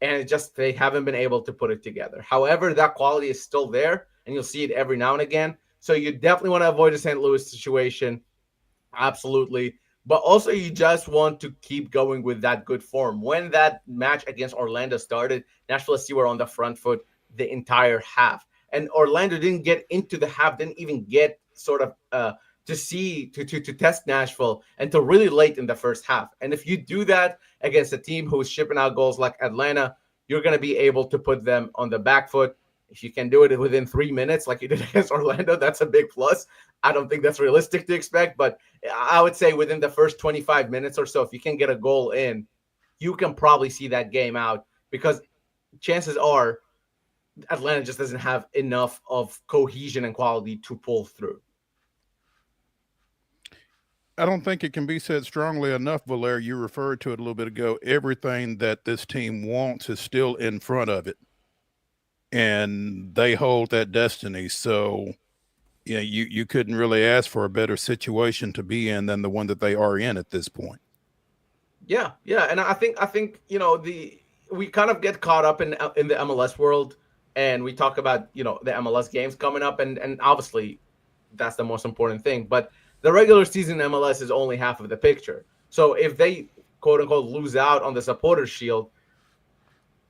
and they haven't been able to put it together. However, that quality is still there, and you'll see it every now and again. So you definitely want to avoid a St. Louis situation. Absolutely. But also you just want to keep going with that good form. When that match against Orlando started, Nashville SC were on the front foot the entire half. And Orlando didn't get into the half, didn't even get sort of to test Nashville until really late in the first half. And if you do that against a team who's shipping out goals like Atlanta, you're going to be able to put them on the back foot. If you can do it within 3 minutes, like you did against Orlando, that's a big plus. I don't think that's realistic to expect, but I would say within the first 25 minutes or so, if you can get a goal in, you can probably see that game out, because chances are Atlanta just doesn't have enough of cohesion and quality to pull through. I don't think it can be said strongly enough, Valair. You referred to it a little bit ago. Everything that this team wants is still in front of it, and they hold that destiny. So, yeah, you couldn't really ask for a better situation to be in than the one that they are in at this point. Yeah, and I think we kind of get caught up in the MLS world, and we talk about the MLS games coming up, and obviously that's the most important thing. But the regular season MLS is only half of the picture. So if they quote unquote lose out on the Supporters Shield,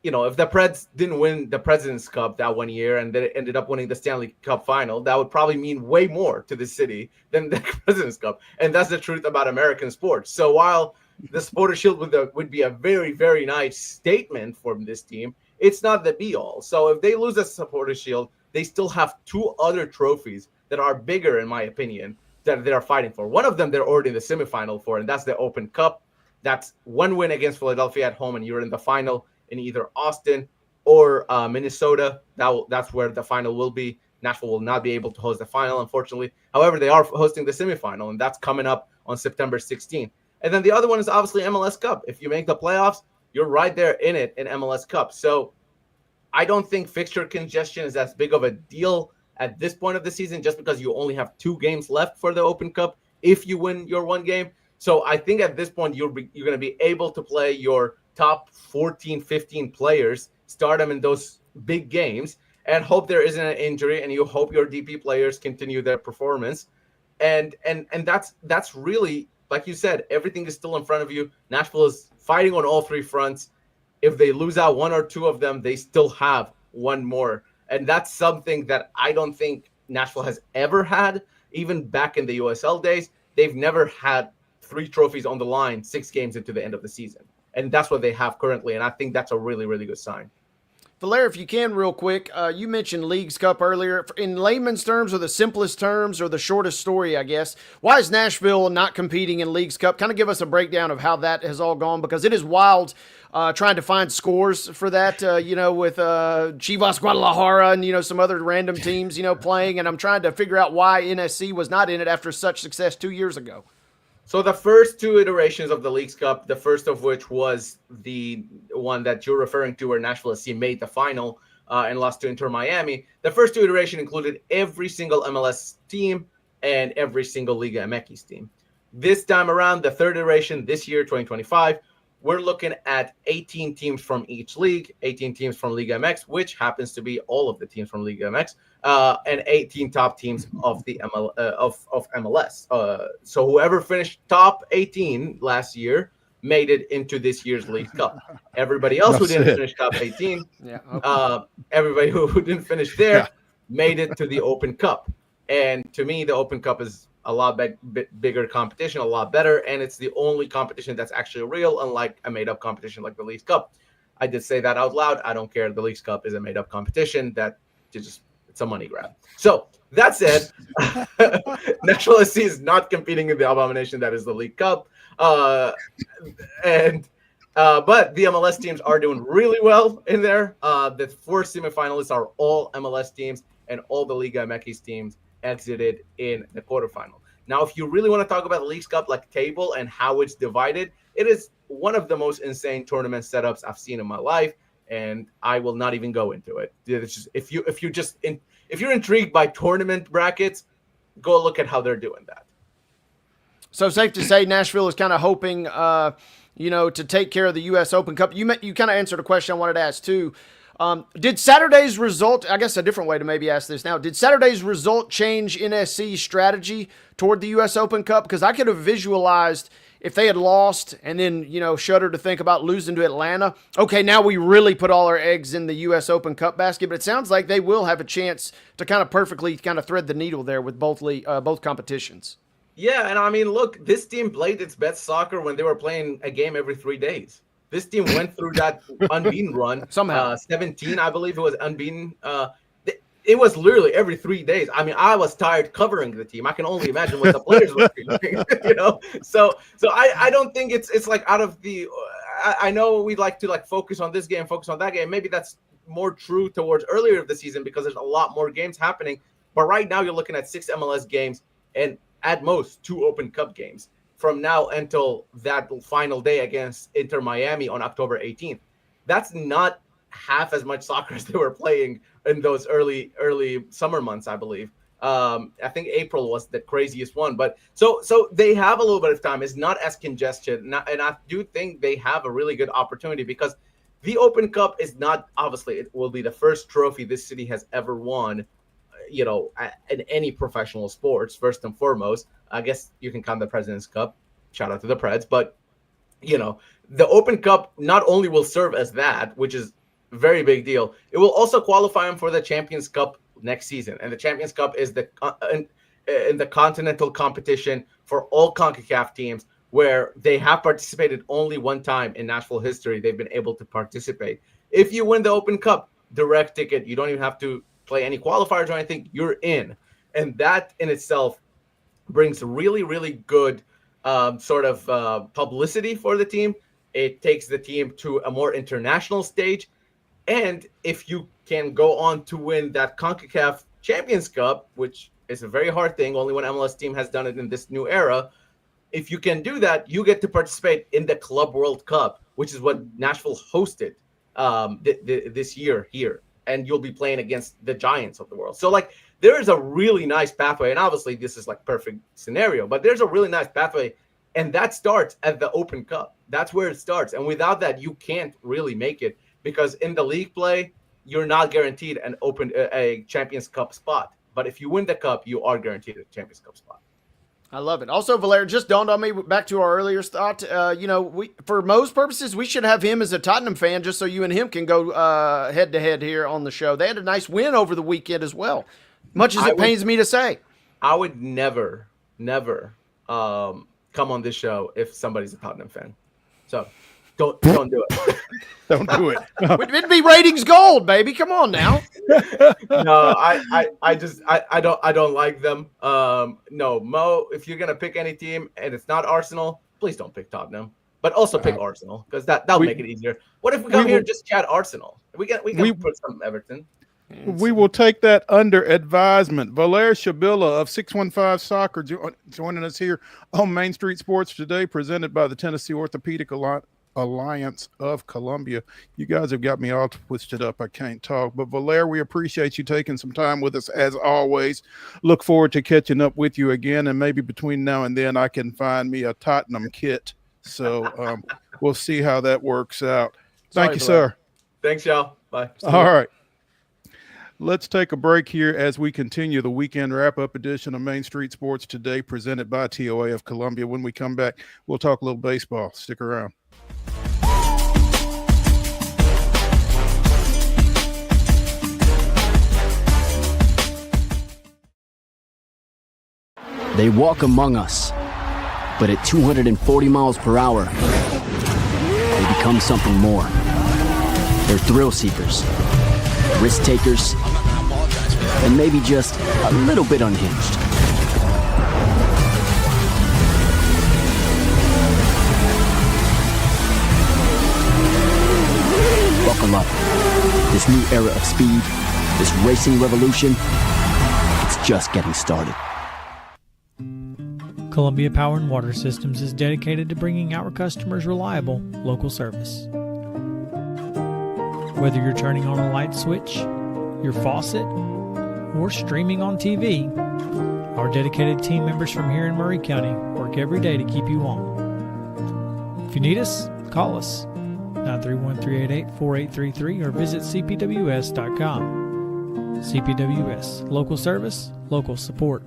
if the Preds didn't win the President's Cup that one year and they ended up winning the Stanley Cup final, that would probably mean way more to the city than the President's Cup. And that's the truth about American sports. So while the Supporters Shield would be a very, very nice statement for this team, it's not the be-all. So if they lose the Supporters Shield, they still have two other trophies that are bigger, in my opinion, that they're fighting for. One of them they're already in the semifinal for, and that's the Open Cup. That's one win against Philadelphia at home, and you're in the final in either Austin or Minnesota. That's where the final will be. Nashville will not be able to host the final, unfortunately. However, they are hosting the semifinal, and that's coming up on September 16th. And then the other one is obviously MLS Cup. If you make the playoffs, you're right there in it in MLS Cup. So I don't think fixture congestion is as big of a deal at this point of the season, just because you only have 2 games left for the Open Cup if you win your one game. So I think at this point you're going to be able to play your top 14, 15 players, start them in those big games, and hope there isn't an injury, and you hope your DP players continue their performance. And that's really, like you said, everything is still in front of you. Nashville is fighting on all 3 fronts. If they lose out 1 or 2 of them, they still have 1 more. And that's something that I don't think Nashville has ever had. Even back in the USL days, they've never had 3 trophies on the line 6 games into the end of the season. And that's what they have currently. And I think that's a really, really good sign. Valair, if you can, real quick, you mentioned Leagues Cup earlier. In layman's terms, or the simplest terms, or the shortest story, I guess, why is Nashville not competing in Leagues Cup? Kind of give us a breakdown of how that has all gone, because it is wild trying to find scores for that, with Chivas Guadalajara and, some other random teams, playing. And I'm trying to figure out why NSC was not in it after such success 2 years ago. So the first 2 iterations of the Leagues Cup, the first of which was the one that you're referring to, where Nashville SC made the final and lost to Inter Miami. The first 2 iterations included every single MLS team and every single Liga MX team. This time around, the 3rd iteration this year, 2025, we're looking at 18 teams from each league, 18 teams from Liga MX, which happens to be all of the teams from Liga MX, and 18 top teams of the of MLS. So whoever finished top 18 last year made it into this year's League Cup. Everybody else who didn't finish top 18, everybody who didn't finish there made it to the Open Cup. And to me, the Open Cup is a lot bigger competition, a lot better, and it's the only competition that's actually real, unlike a made-up competition like the Leagues Cup. I did say that out loud. I don't care. The Leagues Cup is a made-up competition it's a money grab. So that said, Nashville SC is not competing in the abomination that is the League Cup, but the MLS teams are doing really well in there. The 4 semifinalists are all MLS teams, and all the Liga MX teams exited in the quarterfinal. Now, if you really want to talk about the Leagues Cup, like table and how it's divided, it is one of the most insane tournament setups I've seen in my life, and I will not even go into it. It's just, if you're intrigued by tournament brackets, go look at how they're doing that. So safe to say Nashville is kind of hoping, to take care of the U.S. Open Cup. You kind of answered a question I wanted to ask too. Did Saturday's result, I guess a different way to maybe ask this now, did Saturday's result change NSC's strategy toward the U.S. Open Cup? Because I could have visualized if they had lost and then, shudder to think about losing to Atlanta. Okay, now we really put all our eggs in the U.S. Open Cup basket, but it sounds like they will have a chance to kind of perfectly kind of thread the needle there with both competitions. Yeah, and I mean, look, this team played its best soccer when they were playing a game every 3 days. This team went through that unbeaten run. Somehow. 17, I believe it was unbeaten. it was literally every 3 days. I mean, I was tired covering the team. I can only imagine what the players were feeling, you know. So I don't think it's like out of the. I know we like to like focus on this game, focus on that game. Maybe that's more true towards earlier of the season because there's a lot more games happening. But right now you're looking at 6 MLS games and at most 2 Open Cup games from now until that final day against Inter Miami on October 18th. That's not half as much soccer as they were playing in those early summer months, I believe. I think April was the craziest one, but so they have a little bit of time. It's not as congested, and I do think they have a really good opportunity because the Open Cup is not, obviously it will be the first trophy this city has ever won, you know, in any professional sports. First and foremost, I guess you can count the President's Cup. Shout out to the Preds, but you know, the Open Cup not only will serve as that, which is very big deal. It will also qualify them for the Champions Cup next season, and the Champions Cup is in the continental competition for all CONCACAF teams, where they have participated only one time in Nashville history. They've been able to participate. If you win the Open Cup, direct ticket. You don't even have to play any qualifiers or anything. You're in, and that in itself brings really, really good sort of publicity for the team. It takes the team to a more international stage. And if you can go on to win that CONCACAF Champions Cup, which is a very hard thing, only one MLS team has done it in this new era. If you can do that, you get to participate in the Club World Cup, which is what Nashville hosted this year here. And you'll be playing against the giants of the world. So, like, there is a really nice pathway. And obviously, this is like perfect scenario, but there's a really nice pathway. And that starts at the Open Cup. That's where it starts. And without that, you can't really make it. Because in the league play, you're not guaranteed a Champions Cup spot. But if you win the cup, you are guaranteed a Champions Cup spot. I love it. Also, Valair, just dawned on me, back to our earlier thought, we for most purposes, we should have him as a Tottenham fan just so you and him can go head-to-head here on the show. They had a nice win over the weekend as well, much as it pains me to say. I would never come on this show if somebody's a Tottenham fan. So don't do it. Don't do it. It'd be ratings gold, baby. Come on now. No, I don't like them. No, Mo, if you're gonna pick any team and it's not Arsenal, please don't pick Tottenham. But also pick Arsenal because that'll make it easier. What if we come here and just chat Arsenal? We can put some Everton. We will take that under advisement. VALAIR SHABILLA of 615 Soccer joining us here on Main Street Sports today, presented by the Tennessee Orthopedic Alliance of Columbia. You guys have got me all twisted up. I can't talk. But VALAIR, we appreciate you taking some time with us as always. Look forward to catching up with you again. And maybe between now and then I can find me a Tottenham kit. So we'll see how that works out. Thank you, sir. Thanks, y'all. Bye. All right. Let's take a break here as we continue the weekend wrap-up edition of Main Street Sports today, presented by TOA of Columbia. When we come back, we'll talk a little baseball. Stick around. They walk among us, but at 240 miles per hour, they become something more. They're thrill seekers, risk takers, and maybe just a little bit unhinged. Buckle up. This new era of speed, this racing revolution, it's just getting started. Columbia Power and Water Systems is dedicated to bringing our customers reliable local service. Whether you're turning on a light switch, your faucet, or streaming on TV, our dedicated team members from here in Murray County work every day to keep you on. If you need us, call us 931-388-4833 or visit cpws.com. CPWS, local service, local support.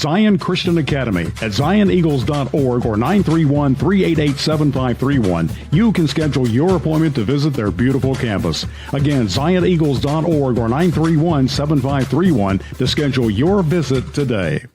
Zion Christian Academy at zioneagles.org or 931-388-7531. You can schedule your appointment to visit their beautiful campus. Again, zioneagles.org or 931-7531 to schedule your visit today.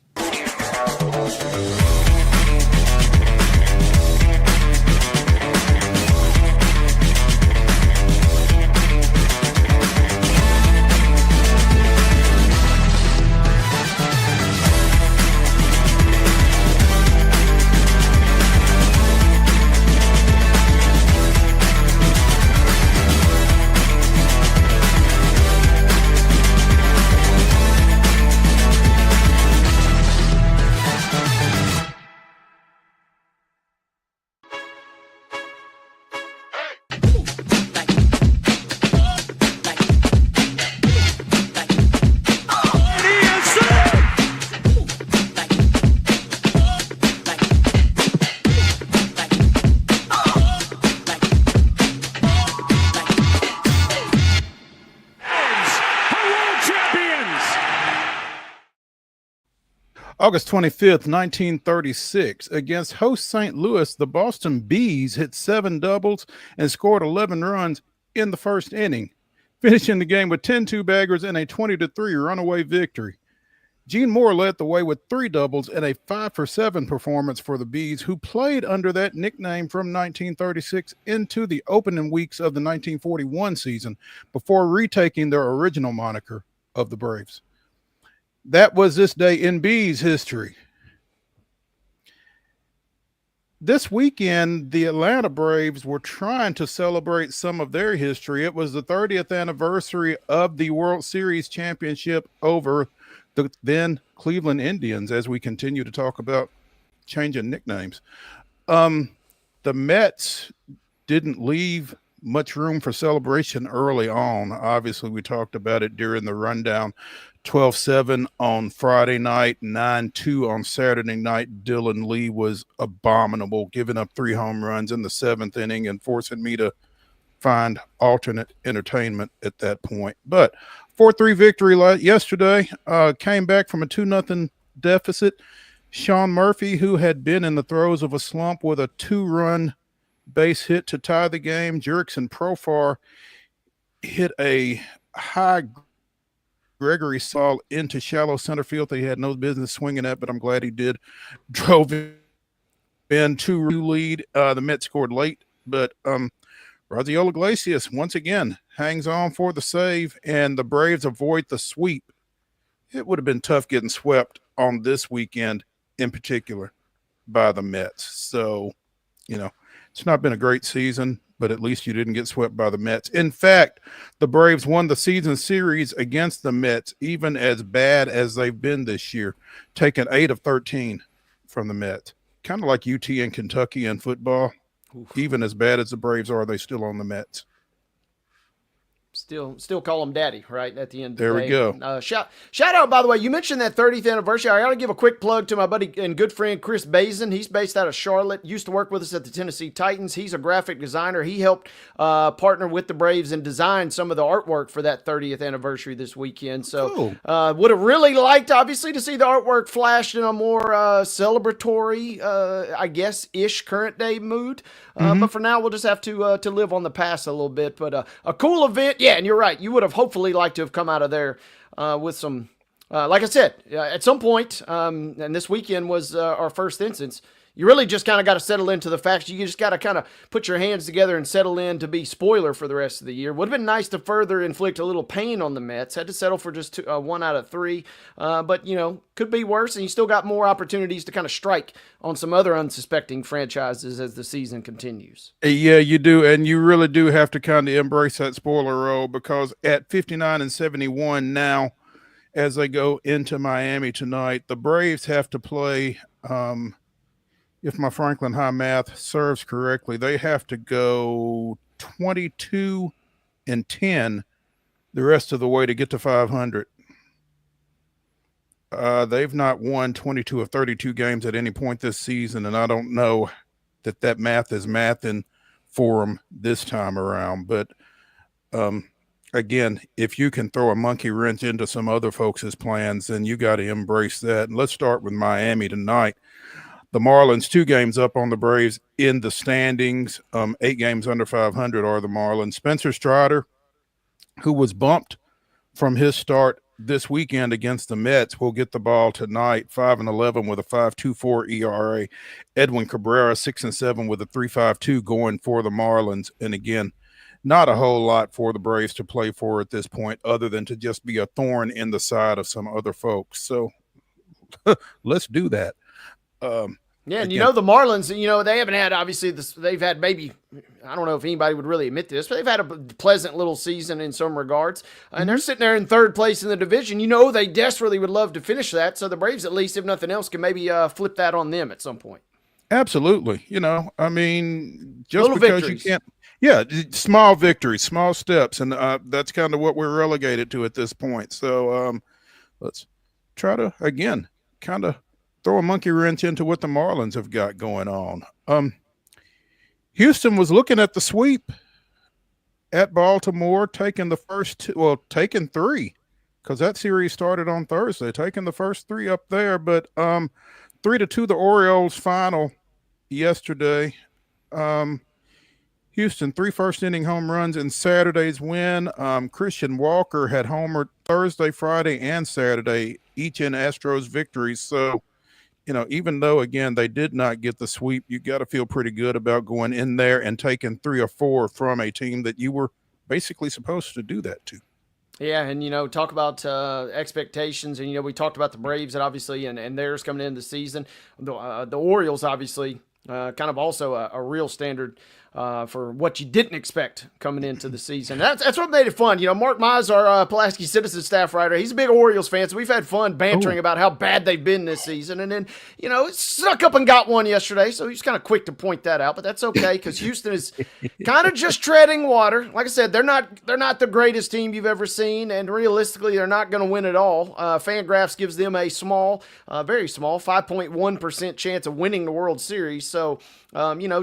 August 25th, 1936, against host St. Louis, the Boston Bees hit 7 doubles and scored 11 runs in the first inning, finishing the game with 10 two-baggers and a 20-3 runaway victory. Gene Moore led the way with 3 doubles and a 5-for-7 performance for the Bees, who played under that nickname from 1936 into the opening weeks of the 1941 season before retaking their original moniker of the Braves. That was this day in Bees history. This weekend, the Atlanta Braves were trying to celebrate some of their history. It was the 30th anniversary of the World Series championship over the then Cleveland Indians, as we continue to talk about changing nicknames. The Mets didn't leave much room for celebration early on. Obviously, we talked about it during the rundown. 12-7 on Friday night, 9-2 on Saturday night. Dylan Lee was abominable, giving up 3 home runs in the 7th inning and forcing me to find alternate entertainment at that point. But 4-3 victory yesterday, came back from a 2-0 deficit. Sean Murphy, who had been in the throes of a slump with a 2-run base hit to tie the game. Jurickson Profar hit a high Gregory Saul into shallow center field. They had no business swinging at, but I'm glad he did. Drove in 2 lead. The Mets scored late, but Raziel Iglesias once again hangs on for the save, and the Braves avoid the sweep. It would have been tough getting swept on this weekend in particular by the Mets. So, it's not been a great season, but at least you didn't get swept by the Mets. In fact, the Braves won the season series against the Mets, even as bad as they've been this year, taking 8 of 13 from the Mets. Kind of like UT and Kentucky in football. Oof. Even as bad as the Braves are, they still on the Mets. Still call him daddy, right, at the end of the day. There we go. Shout out, by the way, you mentioned that 30th anniversary. I got to give a quick plug to my buddy and good friend Chris Bazin. He's based out of Charlotte, used to work with us at the Tennessee Titans. He's a graphic designer. He helped partner with the Braves and design some of the artwork for that 30th anniversary this weekend. So would have really liked, obviously, to see the artwork flashed in a more celebratory, I guess, ish current day mood. But for now, we'll just have to live on the past a little bit. But a cool event. Yeah, and you're right. You would have hopefully liked to have come out of there with some, like I said, at some point, and this weekend was our first instance, you really just kind of got to settle into the facts. You just got to kind of put your hands together and settle in to be spoiler for the rest of the year. Would have been nice to further inflict a little pain on the Mets. Had to settle for just 1 out of 3. But, could be worse, and you still got more opportunities to kind of strike on some other unsuspecting franchises as the season continues. Yeah, you do, and you really do have to kind of embrace that spoiler role, because at 59-71 now, as they go into Miami tonight, the Braves have to play if my Franklin High math serves correctly, they have to go 22-10 the rest of the way to get to 500. They've not won 22 of 32 games at any point this season, and I don't know that math is mathing for them this time around. But again, if you can throw a monkey wrench into some other folks' plans, then you got to embrace that. And let's start with Miami tonight. The Marlins 2 games up on the Braves in the standings. 8 games under 500 are the Marlins. Spencer Strider, who was bumped from his start this weekend against the Mets, will get the ball tonight. 5-11 with a 5.24 ERA. Edwin Cabrera 6-7 with a 3.52 going for the Marlins. And again, not a whole lot for the Braves to play for at this point, other than to just be a thorn in the side of some other folks. So let's do that. Yeah, and the Marlins, they haven't had, obviously, they've had maybe, I don't know if anybody would really admit this, but they've had a pleasant little season in some regards. And they're sitting there in third place in the division. They desperately would love to finish that. So the Braves, at least, if nothing else, can maybe flip that on them at some point. Absolutely. I mean, just little because victories. you can't. Yeah, small victories, small steps. And that's kind of what we're relegated to at this point. So let's try to, again, kind of throw a monkey wrench into what the Marlins have got going on. Houston was looking at the sweep at Baltimore, taking taking 3, because that series started on Thursday, taking the first 3 up there. But 3-2, the Orioles final yesterday. Houston, 3 first-inning home runs in Saturday's win. Christian Walker had homered Thursday, Friday, and Saturday, each in Astros victories. So, even though, again, they did not get the sweep, you got to feel pretty good about going in there and taking 3 or 4 from a team that you were basically supposed to do that to. Yeah, and, talk about expectations. And, we talked about the Braves and obviously and theirs coming into the season. The Orioles, obviously, kind of also a real standard for what you didn't expect coming into the season. That's what made it fun. Mark Mize, our Pulaski Citizen staff writer, he's a big Orioles fan, so we've had fun bantering about how bad they've been this season. And then, it snuck up and got one yesterday, so he's kind of quick to point that out, but that's okay because Houston is kind of just treading water. Like I said, they're not the greatest team you've ever seen, and realistically, they're not going to win it all. Fangraphs gives them a small, very small, 5.1% chance of winning the World Series. So,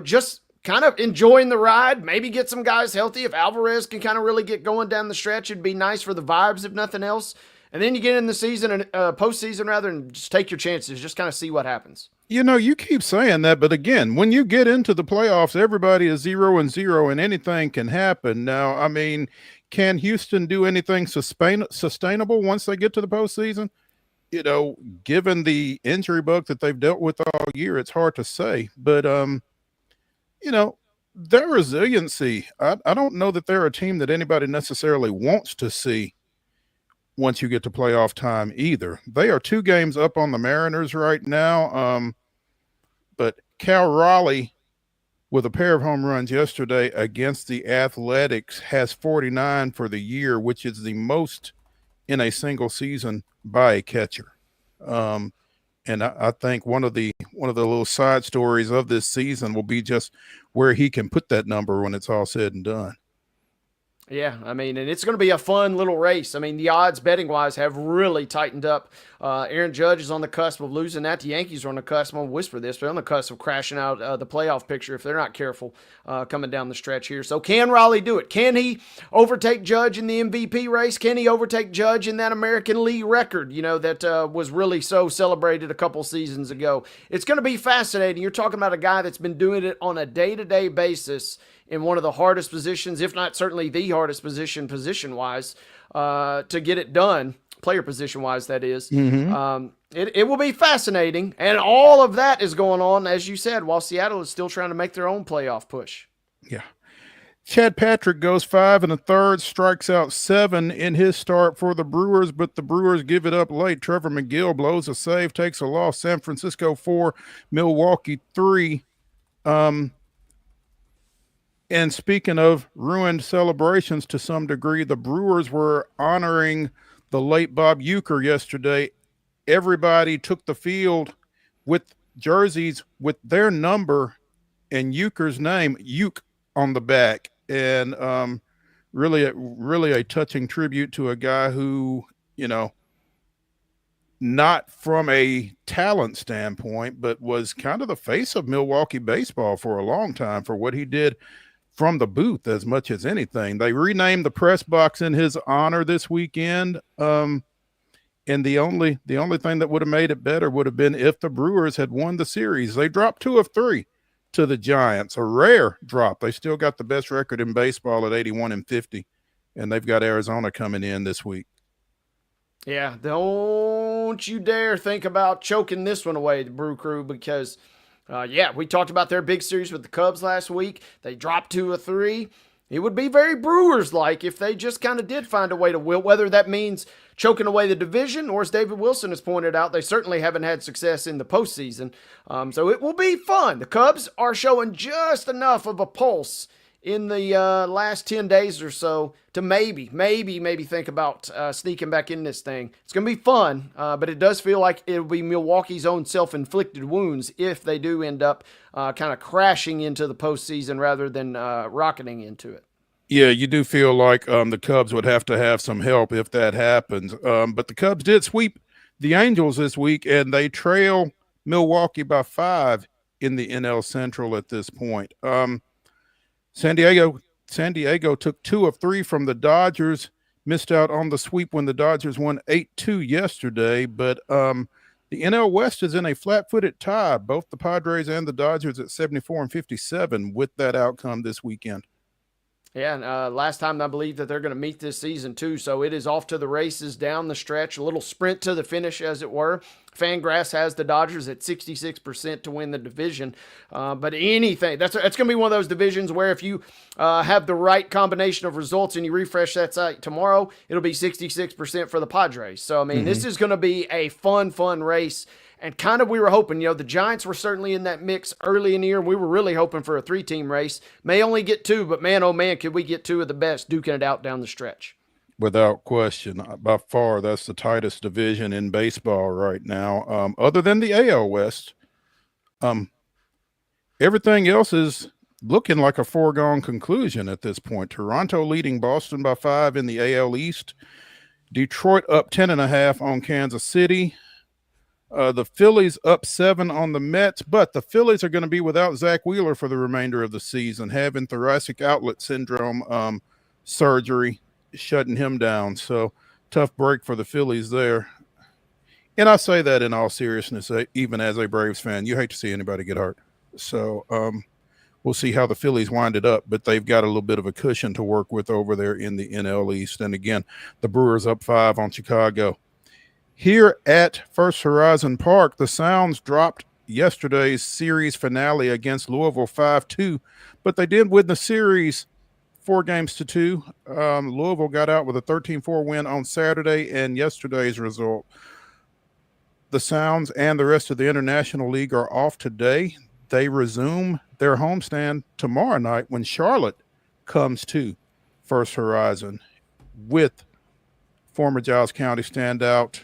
just kind of enjoying the ride, maybe get some guys healthy. If Alvarez can kind of really get going down the stretch, it'd be nice for the vibes, if nothing else. And then you get in the season and postseason rather, and just take your chances, just kind of see what happens. You keep saying that, but again, when you get into the playoffs, everybody is 0-0 and anything can happen. Now, I mean, can Houston do anything sustainable once they get to the postseason? Given the injury bug that they've dealt with all year, it's hard to say, but, their resiliency, I don't know that they're a team that anybody necessarily wants to see once you get to playoff time either. They are 2 games up on the Mariners right now. But Cal Raleigh, with a pair of home runs yesterday against the Athletics, has 49 for the year, which is the most in a single season by a catcher. And I think one of the little side stories of this season will be just where he can put that number when it's all said and done. Yeah, I mean, and it's going to be a fun little race. I mean, the odds betting-wise have really tightened up. Aaron Judge is on the cusp of losing that. The Yankees are on the cusp, I'm going to whisper this, but on the cusp of crashing out the playoff picture if they're not careful coming down the stretch here. So can Raleigh do it? Can he overtake Judge in the MVP race? Can he overtake Judge in that American League record, that was really so celebrated a couple seasons ago? It's going to be fascinating. You're talking about a guy that's been doing it on a day-to-day basis in one of the hardest positions, if not certainly the hardest position-wise, to get it done, player position-wise, that is. Mm-hmm. It will be fascinating, and all of that is going on, as you said, while Seattle is still trying to make their own playoff push. Yeah. Chad Patrick goes 5 1/3, strikes out 7 in his start for the Brewers, but the Brewers give it up late. Trevor McGill blows a save, takes a loss. San Francisco 4, Milwaukee 3. And speaking of ruined celebrations to some degree, the Brewers were honoring the late Bob Uecker yesterday. Everybody took the field with jerseys with their number and Uecker's name, Uke, on the back. And really a touching tribute to a guy who, not from a talent standpoint, but was kind of the face of Milwaukee baseball for a long time for what he did from the booth as much as anything. They renamed the press box in his honor this weekend. And the only thing that would have made it better would have been if the Brewers had won the series. They dropped 2 of 3 to the Giants, a rare drop. They still got the best record in baseball at 81-50, and they've got Arizona coming in this week. Yeah, don't you dare think about choking this one away, the Brew Crew, because we talked about their big series with the Cubs last week. They dropped 2 of 3. It would be very Brewers-like if they just kind of did find a way to win, whether that means choking away the division, or as David Wilson has pointed out, they certainly haven't had success in the postseason. So it will be fun. The Cubs are showing just enough of a pulse in the last 10 days or so to maybe think about sneaking back in this thing. It's going to be fun, but it does feel like it'll be Milwaukee's own self-inflicted wounds if they do end up kind of crashing into the postseason rather than rocketing into it. Yeah, you do feel like the Cubs would have to have some help if that happens. But the Cubs did sweep the Angels this week, and they trail Milwaukee by 5 in the NL Central at this point. San Diego took 2 of 3 from the Dodgers, missed out on the sweep when the Dodgers won 8-2 yesterday. But the NL West is in a flat-footed tie, both the Padres and the Dodgers at 74-57 with that outcome this weekend. Yeah, and last time I believe that they're going to meet this season too, so it is off to the races down the stretch, a little sprint to the finish, as it were. Fangraphs has the Dodgers at 66% to win the division, but anything, that's going to be one of those divisions where if you have the right combination of results and you refresh that site tomorrow, it'll be 66% for the Padres. So, I mean, this is going to be a fun race. And kind of we were hoping, the Giants were certainly in that mix early in the year, and we were really hoping for a 3-team race. May only get 2, but man, oh man, could we get 2 of the best duking it out down the stretch. Without question. By far, that's the tightest division in baseball right now. Other than the AL West, everything else is looking like a foregone conclusion at this point. Toronto leading Boston by 5 in the AL East. Detroit up 10.5 on Kansas City. The Phillies up 7 on the Mets, but the Phillies are going to be without Zach Wheeler for the remainder of the season, having thoracic outlet syndrome surgery, shutting him down. So tough break for the Phillies there. And I say that in all seriousness, even as a Braves fan, you hate to see anybody get hurt. So we'll see how the Phillies wind it up, but they've got a little bit of a cushion to work with over there in the NL East. And again, the Brewers up 5 on Chicago. Here at First Horizon Park, the Sounds dropped yesterday's series finale against Louisville 5-2, but they did win the series 4-2. Louisville got out with a 13-4 win on Saturday, and yesterday's result. The Sounds and the rest of the International League are off today. They resume their homestand tomorrow night when Charlotte comes to First Horizon with former Giles County standout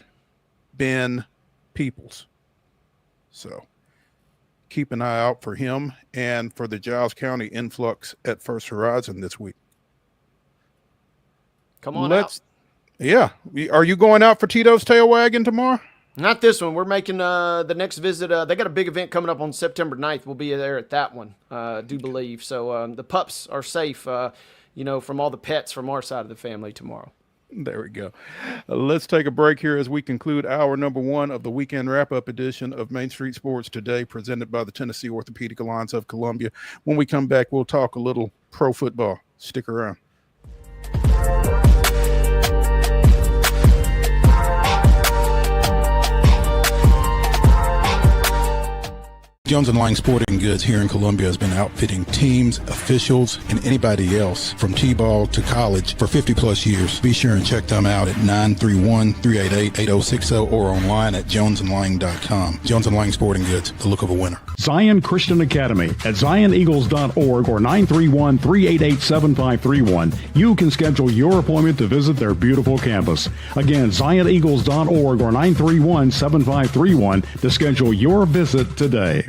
Ben Peoples. So keep an eye out for him and for the Giles County influx at First Horizon this week. Come on out. Yeah. Are you going out for Tito's Tail Wagon tomorrow? Not this one. We're making the next visit. They got a big event coming up on September 9th. We'll be there at that one, I do believe. So the pups are safe, from all the pets from our side of the family tomorrow. There we go. Let's take a break here as we conclude hour number 1 of the weekend wrap-up edition of Main Street Sports Today, presented by the Tennessee Orthopedic Alliance of Columbia. When we come back, we'll talk a little pro football. Stick around. Jones & Lang Sporting Goods here in Columbia has been outfitting teams, officials, and anybody else from T-ball to college for 50-plus years. Be sure and check them out at 931-388-8060 or online at jonesandlang.com. Jones & Lang Sporting Goods, the look of a winner. Zion Christian Academy at zioneagles.org or 931-388-7531. You can schedule your appointment to visit their beautiful campus. Again, zioneagles.org or 931-7531 to schedule your visit today.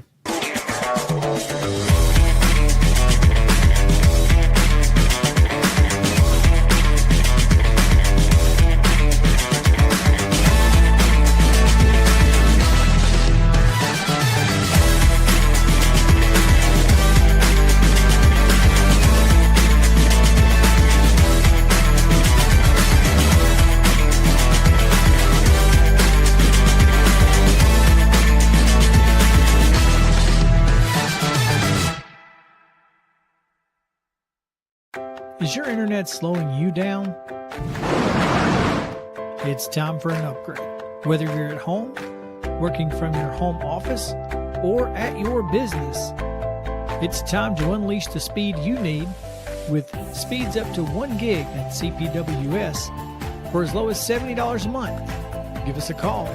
Is your internet slowing you down? It's time for an upgrade. Whether you're at home, working from your home office, or at your business, it's time to unleash the speed you need with speeds up to 1 gig at CPWS for as low as $70 a month. Give us a call,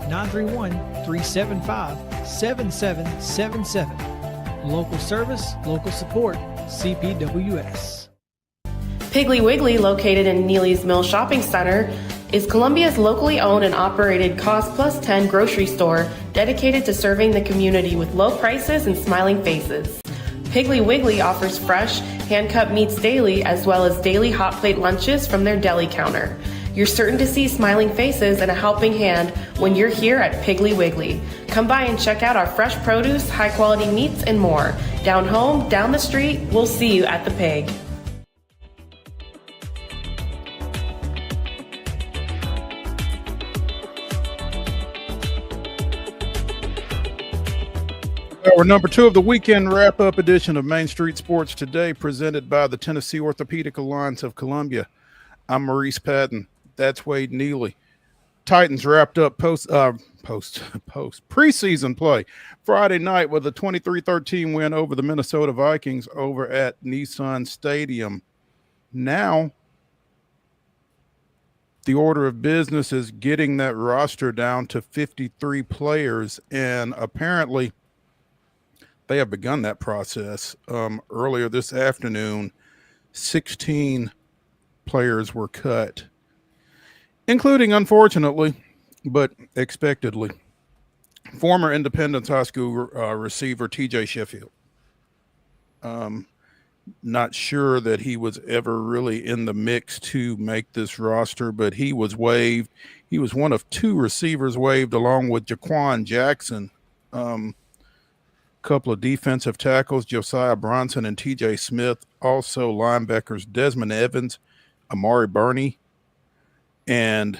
931-375-7777. Local service, local support, CPWS. Piggly Wiggly, located in Neely's Mill Shopping Center, is Columbia's locally owned and operated Cost Plus 10 grocery store dedicated to serving the community with low prices and smiling faces. Piggly Wiggly offers fresh, hand-cut meats daily as well as daily hot plate lunches from their deli counter. You're certain to see smiling faces and a helping hand when you're here at Piggly Wiggly. Come by and check out our fresh produce, high-quality meats, and more. Down home, down the street, we'll see you at the Pig. Our number 2 of the weekend wrap-up edition of Main Street Sports Today, presented by the Tennessee Orthopedic Alliance of Columbia. I'm Maurice Patton. That's Wade Neely. Titans wrapped up preseason play Friday night with a 23-13 win over the Minnesota Vikings over at Nissan Stadium. Now, the order of business is getting that roster down to 53 players, and apparently they have begun that process. Earlier this afternoon, 16 players were cut, including, unfortunately, but expectedly, former Independence High School receiver TJ Sheffield. Not sure that he was ever really in the mix to make this roster, but he was waived. He was one of 2 receivers waived, along with Jaquan Jackson. Couple of defensive tackles, Josiah Bronson and TJ Smith. Also linebackers Desmond Evans, Amari Burney, and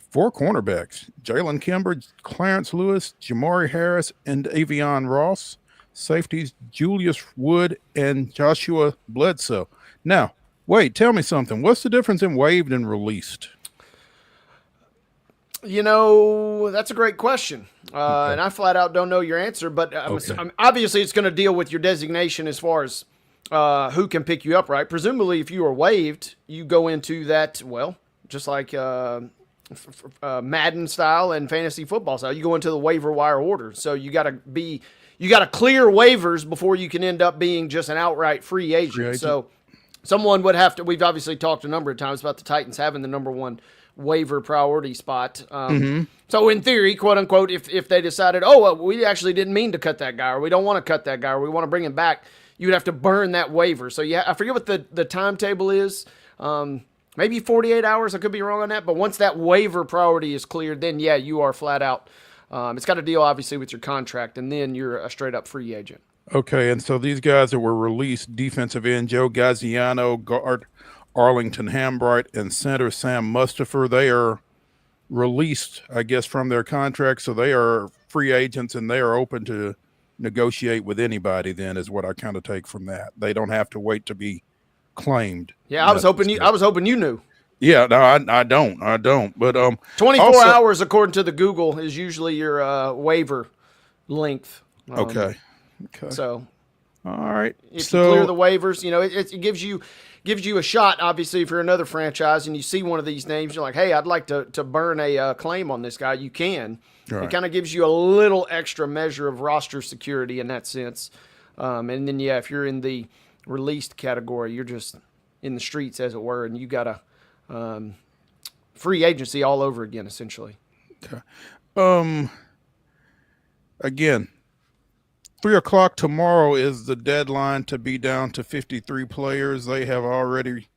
4 cornerbacks, Jalen Kimber, Clarence Lewis, Jamari Harris, and Avion Ross. Safeties, Julius Wood and Joshua Bledsoe. Now, wait, tell me something. What's the difference in waived and released? You know, that's a great question. And I flat out don't know your answer, but obviously it's going to deal with your designation as far as who can pick you up, right? Presumably, if you are waived, you go into that, well, just like Madden style and fantasy football style, you go into the waiver wire order. So you got to clear waivers before you can end up being just an outright free agent. So someone would have to, we've obviously talked a number of times about the Titans having the number 1 waiver priority spot. So in theory, quote unquote, if they decided, we actually didn't mean to cut that guy, or we don't want to cut that guy, or we want to bring him back, you'd have to burn that waiver. So yeah, I forget what the timetable is. Maybe 48 hours. I could be wrong on that. But once that waiver priority is cleared, then yeah, you are flat out. It's got to deal obviously with your contract, and then you're a straight up free agent. Okay, and so these guys that were released, defensive end Joe Gaziano, guard Arlington Hambright, and center Sam Mustafer, they are released, I guess, from their contract, so they are free agents and they are open to negotiate with anybody. Then is what I kind of take from that. They don't have to wait to be claimed. Yeah, I was hoping you knew. Yeah, no, I don't. But 24 hours according to the Google is usually your waiver length. Okay. So, all right. If you clear the waivers, you know, it gives you a shot. Obviously, if you're another franchise and you see one of these names, you're like, hey, I'd like to burn a claim on this guy. You can. Right. It kind of gives you a little extra measure of roster security in that sense. And then, yeah, if you're in the released category, you're just in the streets, as it were, and you got a free agency all over again, essentially. Okay. Again, 3:00 tomorrow is the deadline to be down to 53 players. They have already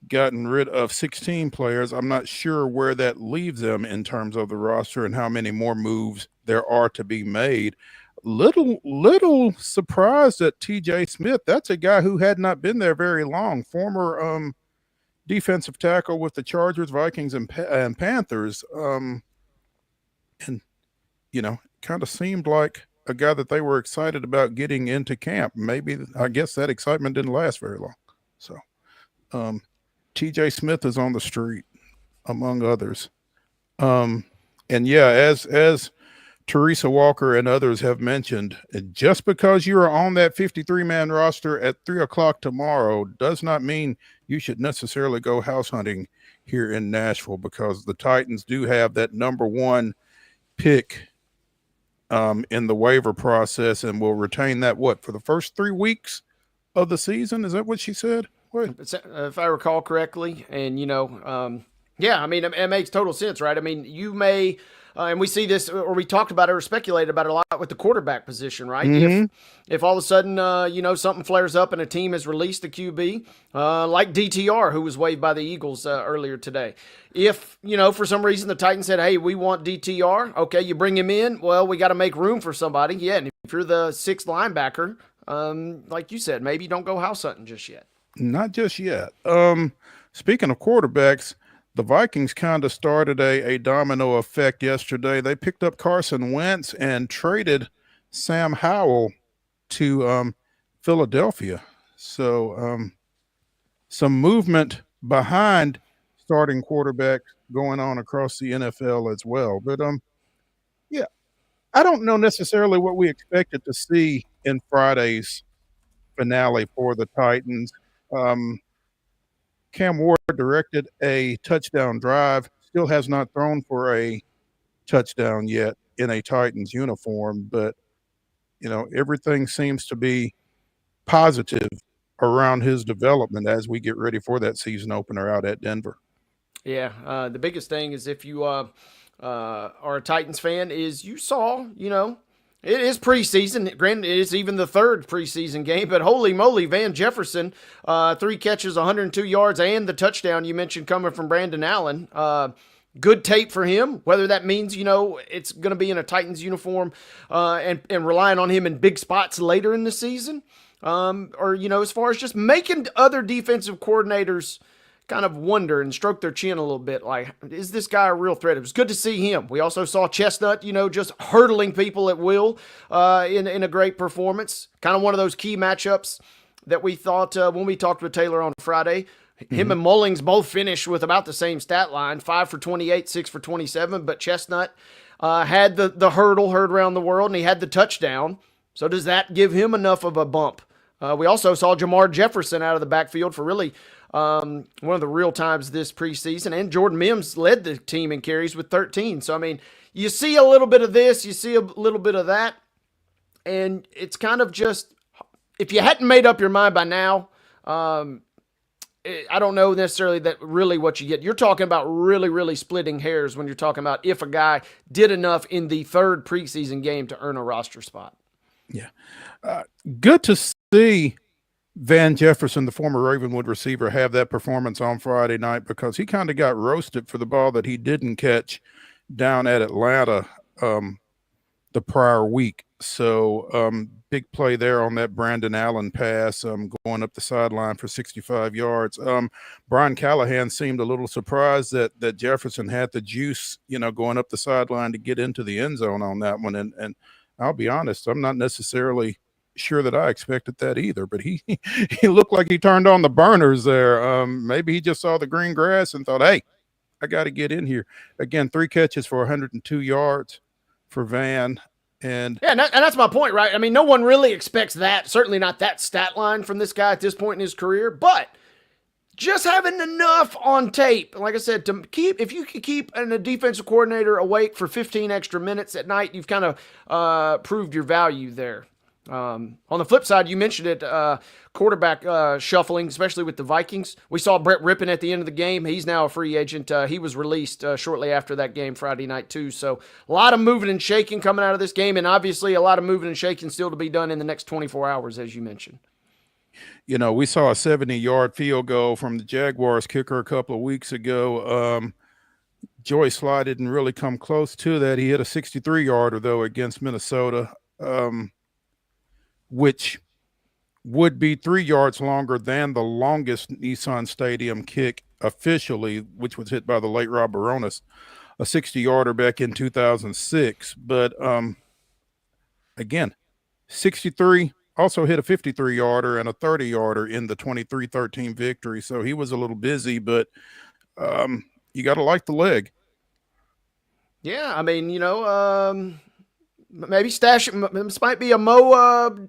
gotten rid of 16 players. I'm not sure where that leaves them in terms of the roster and how many more moves there are to be made. Little surprised at TJ Smith. That's a guy who had not been there very long. Former defensive tackle with the Chargers, Vikings, and Panthers. And, you know, kind of seemed like a guy that they were excited about getting into camp. Maybe, I guess that excitement didn't last very long. So, TJ Smith is on the street, among others. And yeah, as Teresa Walker and others have mentioned, just because you are on that 53-man roster at 3:00 tomorrow does not mean you should necessarily go house hunting here in Nashville, because the Titans do have that number one pick in the waiver process, and will retain that for the first 3 weeks of the season. Is that what she said? Wait. If I recall correctly. And, yeah, I mean, it makes total sense, right? I mean, you may, and we see this, or we talked about it or speculated about it a lot with the quarterback position, right? Mm-hmm. If all of a sudden, something flares up and a team has released a QB, like DTR, who was waived by the Eagles earlier today. If, for some reason the Titans said, hey, we want DTR, okay, you bring him in, well, we got to make room for somebody. Yeah, and if you're the sixth linebacker, like you said, maybe don't go house hunting just yet. Not just yet. Speaking of quarterbacks, the Vikings kind of started a domino effect yesterday. They picked up Carson Wentz and traded Sam Howell to Philadelphia. So some movement behind starting quarterbacks going on across the NFL as well. But yeah, I don't know necessarily what we expected to see in Friday's finale for the Titans. Cam Ward directed a touchdown drive, still has not thrown for a touchdown yet in a Titans uniform, but everything seems to be positive around his development as we get ready for that season opener out at Denver. Yeah, the biggest thing is, if you are a Titans fan, is you saw, it is preseason. Granted, it is even the third preseason game, but holy moly, Van Jefferson, 3 catches, 102 yards, and the touchdown you mentioned coming from Brandon Allen. Good tape for him, whether that means, it's going to be in a Titans uniform and relying on him in big spots later in the season. Or, as far as just making other defensive coordinators kind of wonder and stroke their chin a little bit, like, is this guy a real threat? It was good to see him. We also saw Chestnut, just hurdling people at will in a great performance. Kind of one of those key matchups that we thought when we talked with Taylor on Friday. Mm-hmm. Him and Mullings both finished with about the same stat line, 5 for 28, 6 for 27, but Chestnut had the hurdle heard around the world, and he had the touchdown. So does that give him enough of a bump? We also saw Jamar Jefferson out of the backfield for really one of the real times this preseason, and Jordan Mims led the team in carries with 13. So, I mean, you see a little bit of this, you see a little bit of that, and it's kind of just, if you hadn't made up your mind by now, I don't know necessarily that really what you get. You're talking about really, really splitting hairs when you're talking about if a guy did enough in the third preseason game to earn a roster spot. Yeah. Good to see Van Jefferson, the former Ravenwood receiver, have that performance on Friday night, because he kind of got roasted for the ball that he didn't catch down at Atlanta the prior week. So big play there on that Brandon Allen pass, going up the sideline for 65 yards. Brian Callahan seemed a little surprised that Jefferson had the juice, going up the sideline to get into the end zone on that one. And I'll be honest, I'm not necessarily sure that I expected that either, but he looked like he turned on the burners there. Maybe he just saw the green grass and thought, hey, I got to get in here. Again, 3 catches for 102 yards for Van. And that's my point, right? I mean, no one really expects that, certainly not that stat line from this guy at this point in his career, but just having enough on tape, like I said, to keep, if you could keep a defensive coordinator awake for 15 extra minutes at night, you've kind of proved your value there. On the flip side, you mentioned it, quarterback shuffling, especially with the Vikings. We saw Brett Rippon at the end of the game. He's now a free agent. He was released shortly after that game Friday night too. So a lot of moving and shaking coming out of this game, and obviously a lot of moving and shaking still to be done in the next 24 hours, as you mentioned. We saw a 70-yard field goal from the Jaguars kicker a couple of weeks ago. Joey Sly didn't really come close to that. He hit a 63-yarder, though, against Minnesota, which would be 3 yards longer than the longest Nissan Stadium kick officially, which was hit by the late Rob Baronis, a 60-yarder back in 2006. But again, 63 also hit a 53-yarder and a 30-yarder in the 23-13 victory. So he was a little busy, but you got to like the leg. Yeah, I mean, maybe stash it. This might be a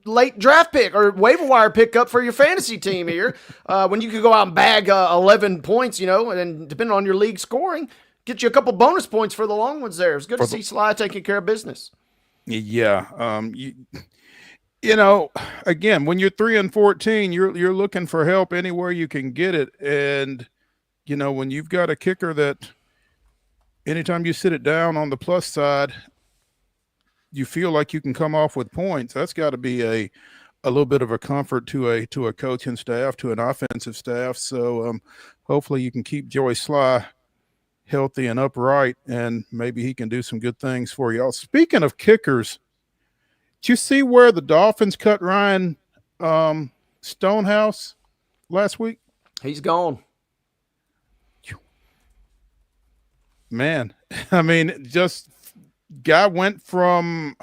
late draft pick or waiver wire pickup for your fantasy team here. When you could go out and bag 11 points, and depending on your league scoring, get you a couple bonus points for the long ones there. It's good to see Sly taking care of business. Yeah. Again, when you're 3-14, you're looking for help anywhere you can get it. And, when you've got a kicker that anytime you sit it down on the plus side, you feel like you can come off with points. That's got to be a little bit of a comfort to a coaching staff, to an offensive staff. So hopefully you can keep Joey Sly healthy and upright, and maybe he can do some good things for y'all. Speaking of kickers, did you see where the Dolphins cut Ryan Stonehouse last week? He's gone. Man, I mean, just guy went from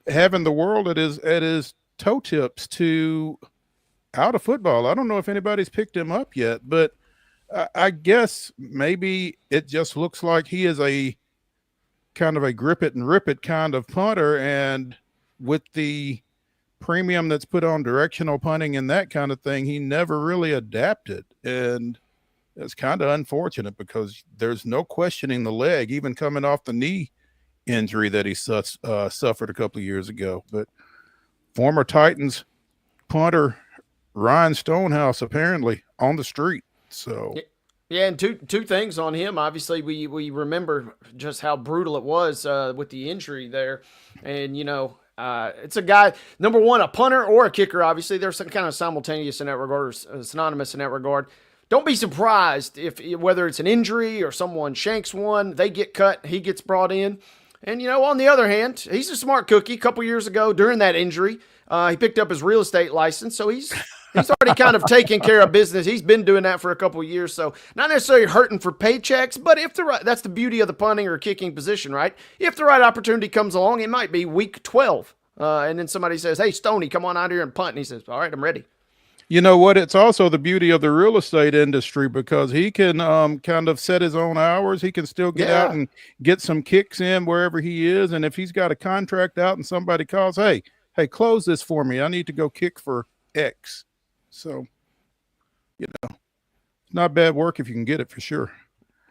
having the world at his toe tips to out of football. I don't know if anybody's picked him up yet, but I guess maybe it just looks like he is a kind of a grip it and rip it kind of punter, and with the premium that's put on directional punting and that kind of thing, he never really adapted. And it's kind of unfortunate because there's no questioning the leg, even coming off the knee injury that he suffered a couple of years ago. But former Titans punter Ryan Stonehouse apparently on the street. So yeah, and two things on him. Obviously, we remember just how brutal it was with the injury there, and it's a guy, number one, a punter or a kicker. Obviously, they're some kind of simultaneous in that regard, or synonymous in that regard. Don't be surprised if whether it's an injury or someone shanks one, they get cut, he gets brought in. And, on the other hand, he's a smart cookie. A couple years ago during that injury, he picked up his real estate license. So he's already kind of taken care of business. He's been doing that for a couple of years. So not necessarily hurting for paychecks, but that's the beauty of the punting or kicking position, right? If the right opportunity comes along, it might be week 12. And then somebody says, hey, Stoney, come on out here and punt. And he says, all right, I'm ready. You know what? It's also the beauty of the real estate industry because he can kind of set his own hours. He can still get out and get some kicks in wherever he is. And if he's got a contract out and somebody calls, hey, close this for me. I need to go kick for X. So, it's not bad work if you can get it for sure.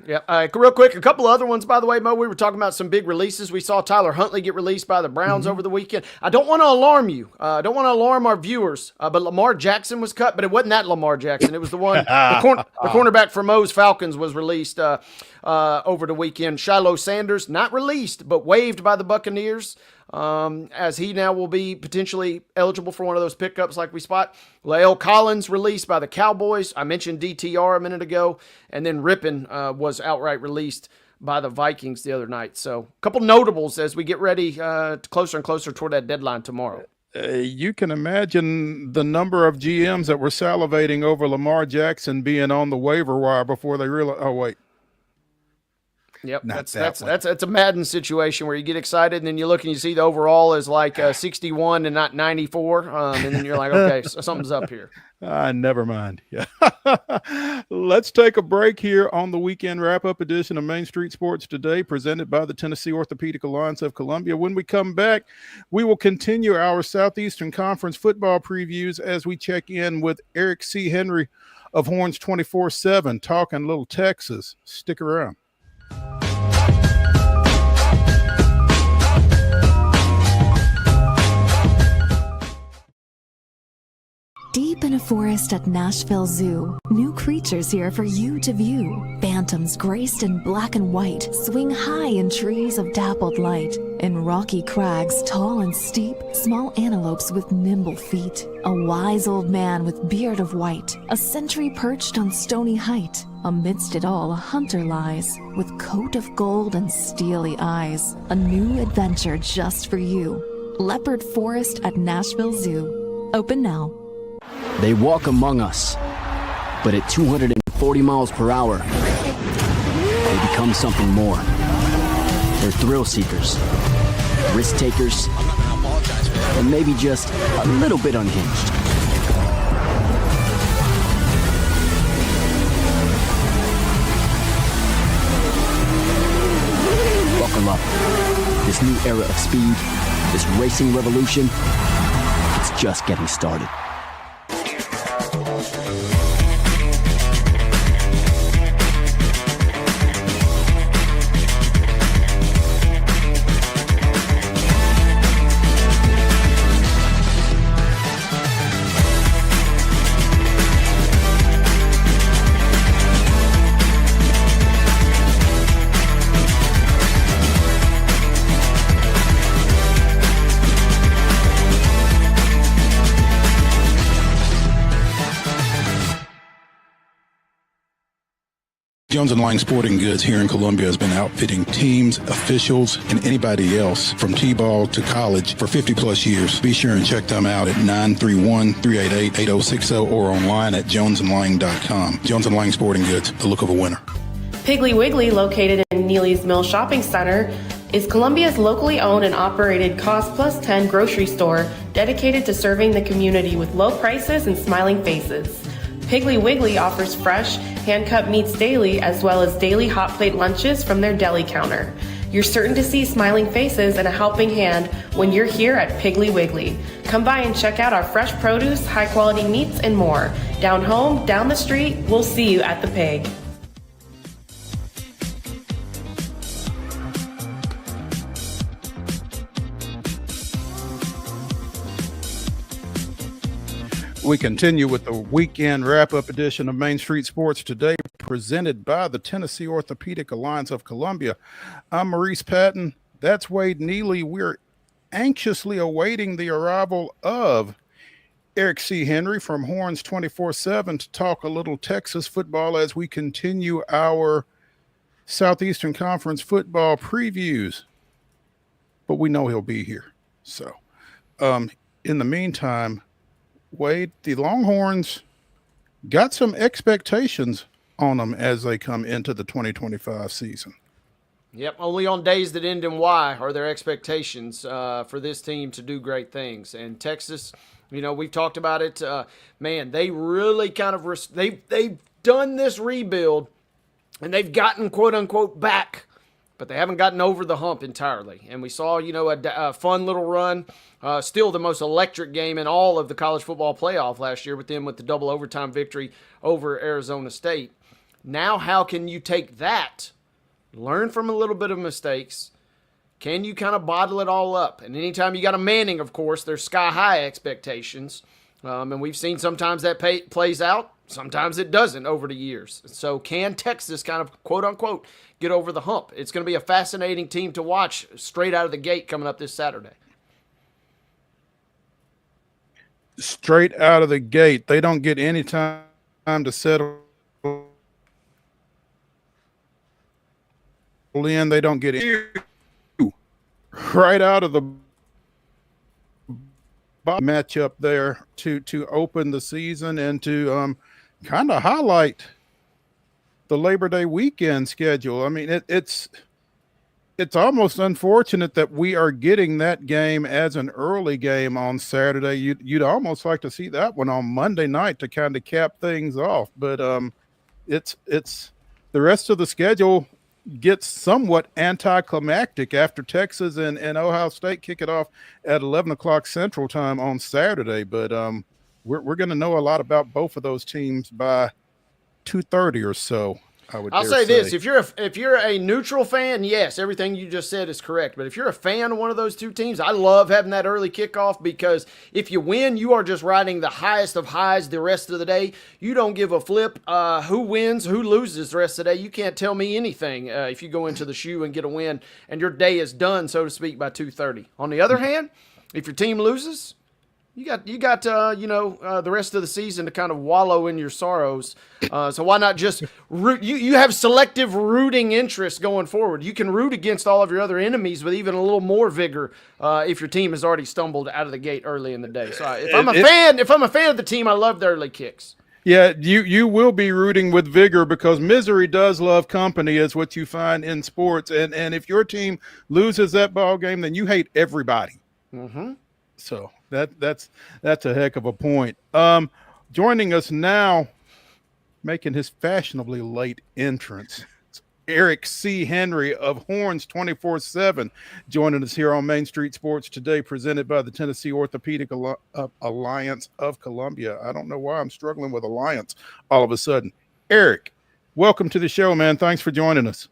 Yeah. Real quick, a couple other ones, by the way, Mo. We were talking about some big releases. We saw Tyler Huntley get released by the Browns over the weekend. I don't want to alarm you. I don't want to alarm our viewers, but Lamar Jackson was cut, but it wasn't that Lamar Jackson. It was the one, the cornerback for Mo's Falcons was released over the weekend. Shiloh Sanders, not released, but waived by the Buccaneers. As he now will be potentially eligible for one of those pickups like we spot. Lael Collins released by the Cowboys. I mentioned DTR a minute ago. And then Rippon was outright released by the Vikings the other night. So a couple notables as we get ready closer and closer toward that deadline tomorrow. You can imagine the number of GMs that were salivating over Lamar Jackson being on the waiver wire before they realized, oh, wait. Yep, that's a Madden situation where you get excited and then you look and you see the overall is like 61 and not 94, and then you're like, okay, so something's up here. Never mind. Yeah. Let's take a break here on the weekend wrap-up edition of Main Street Sports Today, presented by the Tennessee Orthopedic Alliance of Columbia. When we come back, we will continue our Southeastern Conference football previews as we check in with Eric C. Henry of Horns 24/7, talking Little Texas. Stick around. Deep in a forest at Nashville Zoo, new creatures here for you to view. Phantoms graced in black and white swing high in trees of dappled light. In rocky crags, tall and steep, small antelopes with nimble feet. A wise old man with beard of white, a sentry perched on stony height. Amidst it all, a hunter lies, with coat of gold and steely eyes. A new adventure just for you. Leopard Forest at Nashville Zoo. Open now. They walk among us, but at 240 miles per hour, they become something more. They're thrill seekers, risk takers, and maybe just a little bit unhinged. Buckle up. This new era of speed, this racing revolution, it's just getting started. Jones & Lang Sporting Goods here in Columbia has been outfitting teams, officials, and anybody else from T-ball to college for 50-plus years. Be sure and check them out at 931-388-8060 or online at jonesandlang.com. Jones & Lang Sporting Goods, the look of a winner. Piggly Wiggly, located in Neely's Mill Shopping Center, is Columbia's locally owned and operated Cost Plus 10 grocery store dedicated to serving the community with low prices and smiling faces. Piggly Wiggly offers fresh, hand-cut meats daily, as well as daily hot plate lunches from their deli counter. You're certain to see smiling faces and a helping hand when you're here at Piggly Wiggly. Come by and check out our fresh produce, high-quality meats, and more. Down home, down the street, we'll see you at the Pig. We continue with the weekend wrap-up edition of Main Street Sports today, presented by the Tennessee Orthopedic Alliance of Columbia. I'm Maurice Patton. That's Wade Neely. We're anxiously awaiting the arrival of Eric C. Henry from Horns 24/7 to talk a little Texas football as we continue our Southeastern Conference football previews. But we know he'll be here. So, in the meantime, Wade, the Longhorns got some expectations on them as they come into the 2025 season. Yep, only on days that end in Y are there expectations for this team to do great things. And Texas, you know, we've talked about it. Man, they really kind of they've done this rebuild, and they've gotten quote unquote back, but they haven't gotten over the hump entirely. And we saw, you know, a fun little run. Still the most electric game in all of the college football playoff last year with them with the double overtime victory over Arizona State. Now how can you take that, learn from a little bit of mistakes? Can you kind of bottle it all up? And anytime you got a Manning, of course, there's sky-high expectations. And we've seen sometimes that plays out. Sometimes it doesn't over the years. So can Texas kind of, quote-unquote, get over the hump? It's going to be a fascinating team to watch straight out of the gate coming up this Saturday. Straight out of the gate. They don't get any time to settle in. They don't get any right out of the matchup there to open the season and to kind of highlight the Labor Day weekend schedule. I mean, it's almost unfortunate that we are getting that game as an early game on Saturday. You'd almost like to see that one on Monday night to kind of cap things off. But it's the rest of the schedule gets somewhat anticlimactic after Texas and Ohio State kick it off at 11 o'clock Central Time on Saturday. But we're going to know a lot about both of those teams by 2:30 or so. I'll say this: if you're a neutral fan, yes, everything you just said is correct. But if you're a fan of one of those two teams, I love having that early kickoff because if you win, you are just riding the highest of highs the rest of the day. You don't give a flip who wins, who loses the rest of the day. You can't tell me anything if you go into the shoe and get a win, and your day is done, so to speak, by 2:30. On the other hand, if your team loses, you got the rest of the season to kind of wallow in your sorrows. So why not just root? You have selective rooting interest going forward. You can root against all of your other enemies with even a little more vigor if your team has already stumbled out of the gate early in the day. So if I'm a fan of the team, I love the early kicks. Yeah, you will be rooting with vigor because misery does love company, is what you find in sports. And if your team loses that ball game, then you hate everybody. Mm-hmm. So that's a heck of a point. Joining us now, making his fashionably late entrance, Eric C. Henry of Horns 24/7, joining us here on Main Street Sports Today, presented by the Tennessee Orthopedic Alliance of Columbia. I don't know why I'm struggling with Alliance all of a sudden. Eric, welcome to the show, man. Thanks for joining us.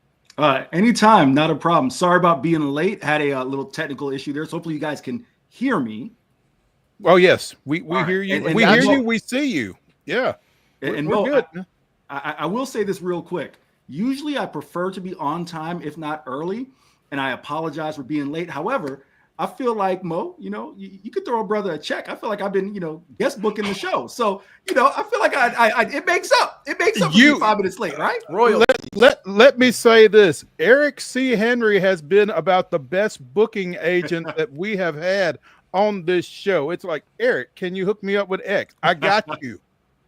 Anytime, not a problem. Sorry about being late. Had a little technical issue there, so hopefully you guys can hear me. Oh yes, we hear right. you. And we hear you. We see you. Yeah, and we're Mo, good. I will say this real quick. Usually I prefer to be on time, if not early, and I apologize for being late. However, I feel like, Mo, you could throw a brother a check. I feel like I've been, guest booking the show. So, I feel like it makes up. It makes up for being 5 minutes late, right? Royal. Let me say this. Eric C. Henry has been about the best booking agent that we have had on this show. It's like, Eric, can you hook me up with X? I got you.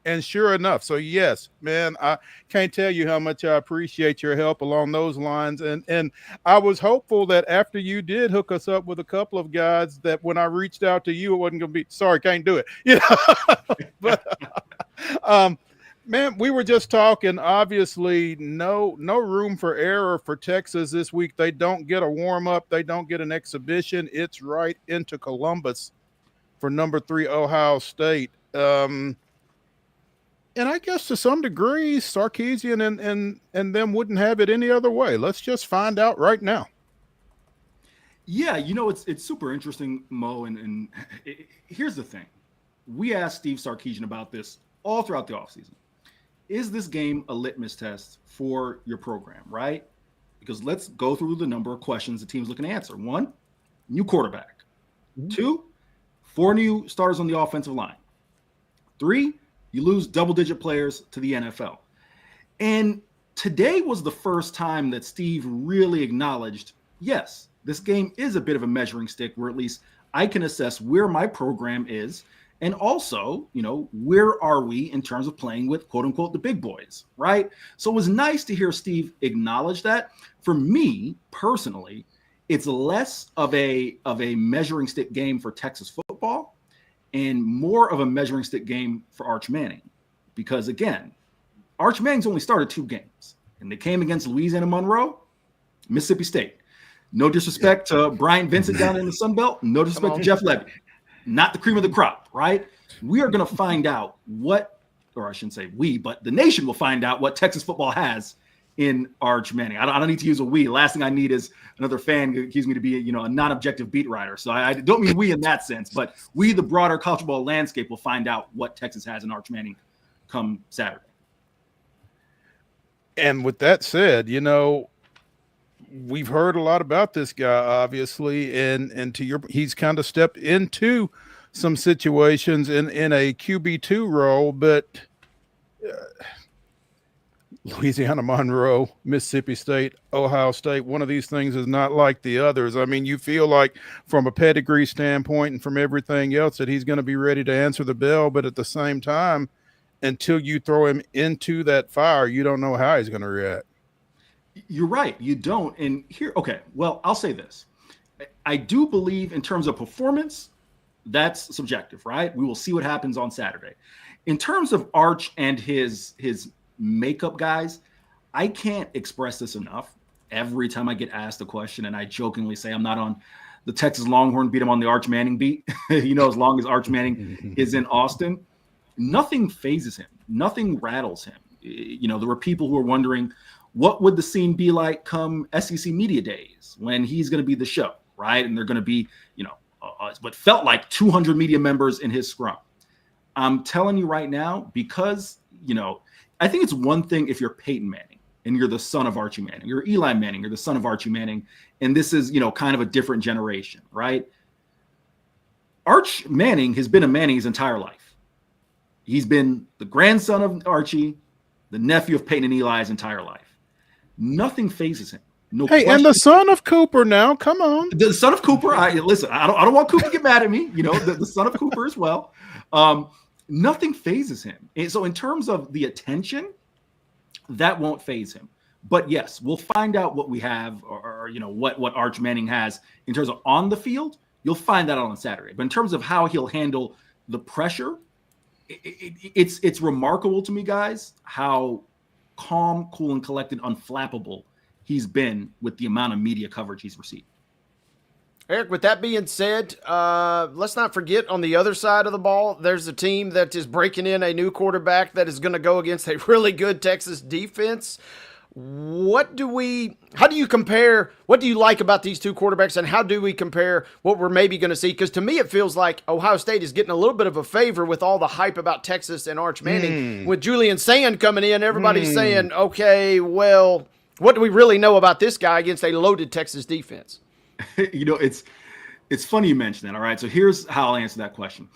And sure enough, so yes, man, I can't tell you how much I appreciate your help along those lines. And I was hopeful that after you did hook us up with a couple of guys, that when I reached out to you, it wasn't going to be, sorry, can't do it. But man, we were just talking. Obviously, no room for error for Texas this week. They don't get a warm up. They don't get an exhibition. It's right into Columbus for number 3 Ohio State. And I guess to some degree, Sarkisian and them wouldn't have it any other way. Let's just find out right now. Yeah, it's super interesting, Mo. And here's the thing. We asked Steve Sarkisian about this all throughout the offseason. Is this game a litmus test for your program, right? Because let's go through the number of questions the team's looking to answer. 1, new quarterback. 2, 4 new starters on the offensive line. 3, you lose double-digit players to the NFL. And today was the first time that Steve really acknowledged, yes, this game is a bit of a measuring stick where at least I can assess where my program is. And also, where are we in terms of playing with, quote unquote, the big boys, right? So it was nice to hear Steve acknowledge that. For me, personally, it's less of a measuring stick game for Texas football and more of a measuring stick game for Arch Manning. Because again, Arch Manning's only started 2 games, and they came against Louisiana Monroe, Mississippi State. No disrespect to Brian Vincent down in the Sun Belt. No disrespect to Jeff Levy. Not the cream of the crop, right? We are going to find out what, or I shouldn't say we, but the nation will find out what Texas football has in Arch Manning. I don't need to use a we. Last thing I need is another fan accuse me to be a non-objective beat writer. So I don't mean we in that sense, but we, the broader college football landscape, will find out what Texas has in Arch Manning come Saturday. And with that said, we've heard a lot about this guy, obviously, and to he's kind of stepped into some situations in a QB2 role, but Louisiana Monroe, Mississippi State, Ohio State, one of these things is not like the others. I mean, you feel like from a pedigree standpoint and from everything else that he's going to be ready to answer the bell, but at the same time, until you throw him into that fire, you don't know how he's going to react. You're right. You don't. And here, okay, well, I'll say this. I do believe in terms of performance, that's subjective, right? We will see what happens on Saturday. In terms of Arch and his makeup guys, I can't express this enough. Every time I get asked a question, and I jokingly say I'm not on the Texas Longhorn beat, I'm on the Arch Manning beat. As long as Arch Manning is in Austin, nothing phases him. Nothing rattles him. There were people who were wondering, what would the scene be like come SEC Media Days when he's going to be the show, right? And they're going to be, what felt like 200 media members in his scrum. I'm telling you right now, because, I think it's one thing if you're Peyton Manning and you're the son of Archie Manning, you're Eli Manning, you're the son of Archie Manning, and this is, kind of a different generation, right? Arch Manning has been a Manning his entire life. He's been the grandson of Archie, the nephew of Peyton and Eli his entire life. Nothing phases him. No hey, question. And the son of Cooper now, come on. The son of Cooper, I don't want Cooper to get mad at me, the son of Cooper as well. Nothing phases him. And so in terms of the attention, that won't phase him. But yes, we'll find out what we have or what Arch Manning has in terms of on the field You'll find that out on Saturday. But in terms of how he'll handle the pressure, it's remarkable to me, guys, how calm, cool, and collected, unflappable he's been with the amount of media coverage he's received. Eric, with that being said, let's not forget on the other side of the ball, there's a team that is breaking in a new quarterback that is going to go against a really good Texas defense. How do you compare, what do you like about these two quarterbacks, and how do we compare what we're maybe going to see? Because to me, it feels like Ohio State is getting a little bit of a favor with all the hype about Texas and Arch Manning. With Julian Sand coming in, everybody's saying, okay, well, what do we really know about this guy against a loaded Texas defense? It's funny you mention that. All right, so here's how I'll answer that question.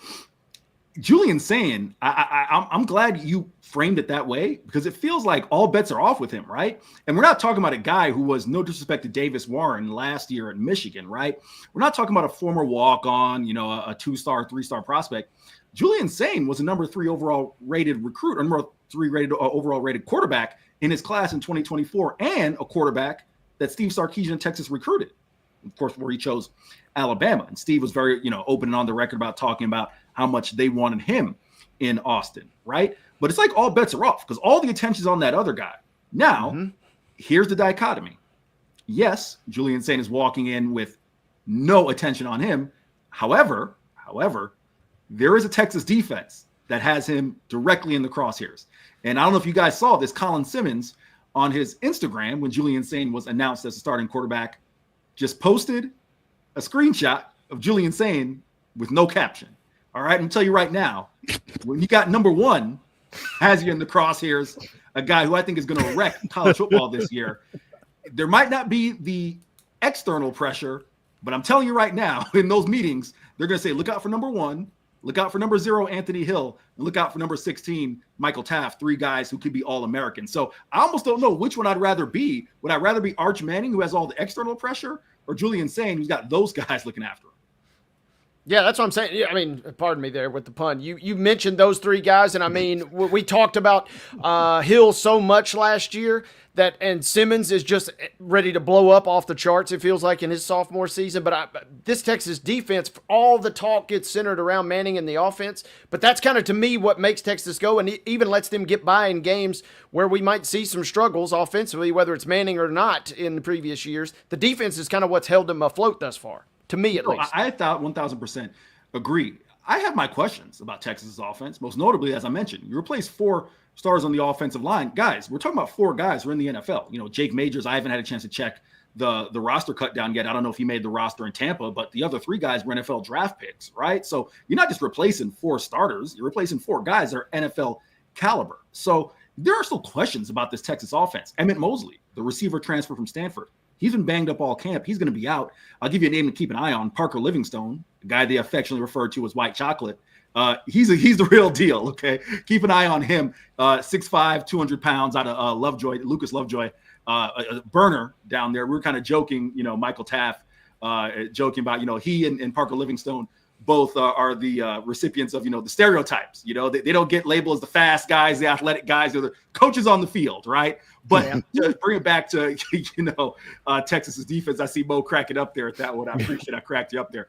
Julian Sand, I'm glad you framed it that way, because it feels like all bets are off with him, right? And we're not talking about a guy who was, no disrespect to Davis Warren last year at Michigan, right? We're not talking about a former walk-on, a 2-star, 3-star prospect. Julian Sand was a number 3 overall rated recruit, or number 3 rated overall rated quarterback in his class in 2024, and a quarterback that Steve Sarkisian in Texas recruited, of course, where he chose Alabama. And Steve was very, open and on the record about talking about how much they wanted him in Austin, right? But it's like all bets are off because all the attention's on that other guy. Now, here's the dichotomy. Yes, Julian Sand is walking in with no attention on him. However, there is a Texas defense that has him directly in the crosshairs. And I don't know if you guys saw this, Colin Simmons on his Instagram, when Julian Sand was announced as a starting quarterback, just posted a screenshot of Julian Sand with no caption. All right, I'm gonna tell you right now, when you got number 1, has you in the crosshairs, a guy who I think is going to wreck college football this year. There might not be the external pressure, but I'm telling you right now, in those meetings, they're going to say, look out for number 1, look out for number 0, Anthony Hill, and look out for number 16, Michael Taft, 3 guys who could be All-American. So I almost don't know which one I'd rather be. Would I rather be Arch Manning, who has all the external pressure, or Julian Sand, who's got those guys looking after him? Yeah, that's what I'm saying. Yeah, I mean, pardon me there with the pun. You mentioned those 3 guys, and I mean, we talked about Hill so much last year and Simmons is just ready to blow up off the charts, it feels like, in his sophomore season. But this Texas defense, all the talk gets centered around Manning and the offense. But that's kind of, to me, what makes Texas go, and even lets them get by in games where we might see some struggles offensively, whether it's Manning or not in the previous years. The defense is kind of what's held them afloat thus far. To me, at least. I thought 1,000% agree. I have my questions about Texas's offense, most notably, as I mentioned, you replace 4 stars on the offensive line. Guys, we're talking about 4 guys who are in the NFL. Jake Majors, I haven't had a chance to check the roster cut down yet. I don't know if he made the roster in Tampa, but the other 3 guys were NFL draft picks, right? So you're not just replacing 4 starters, you're replacing 4 guys that are NFL caliber. So there are still questions about this Texas offense. Emmett Mosley, the receiver transfer from Stanford, he's been banged up all camp. He's going to be out. I'll give you a name to keep an eye on. Parker Livingstone, the guy they affectionately refer to as White Chocolate. He's the real deal, okay? Keep an eye on him. 6'5", 200 pounds out of Lovejoy, Lucas Lovejoy, a burner down there. We were kind of joking, Michael Taft, joking about, he and Parker Livingstone both are the recipients of, the stereotypes. They don't get labeled as the fast guys, the athletic guys, they're the coaches on the field, right? But to bring it back to, Texas's defense, I see Mo cracking up there at that one. I appreciate I cracked you up there.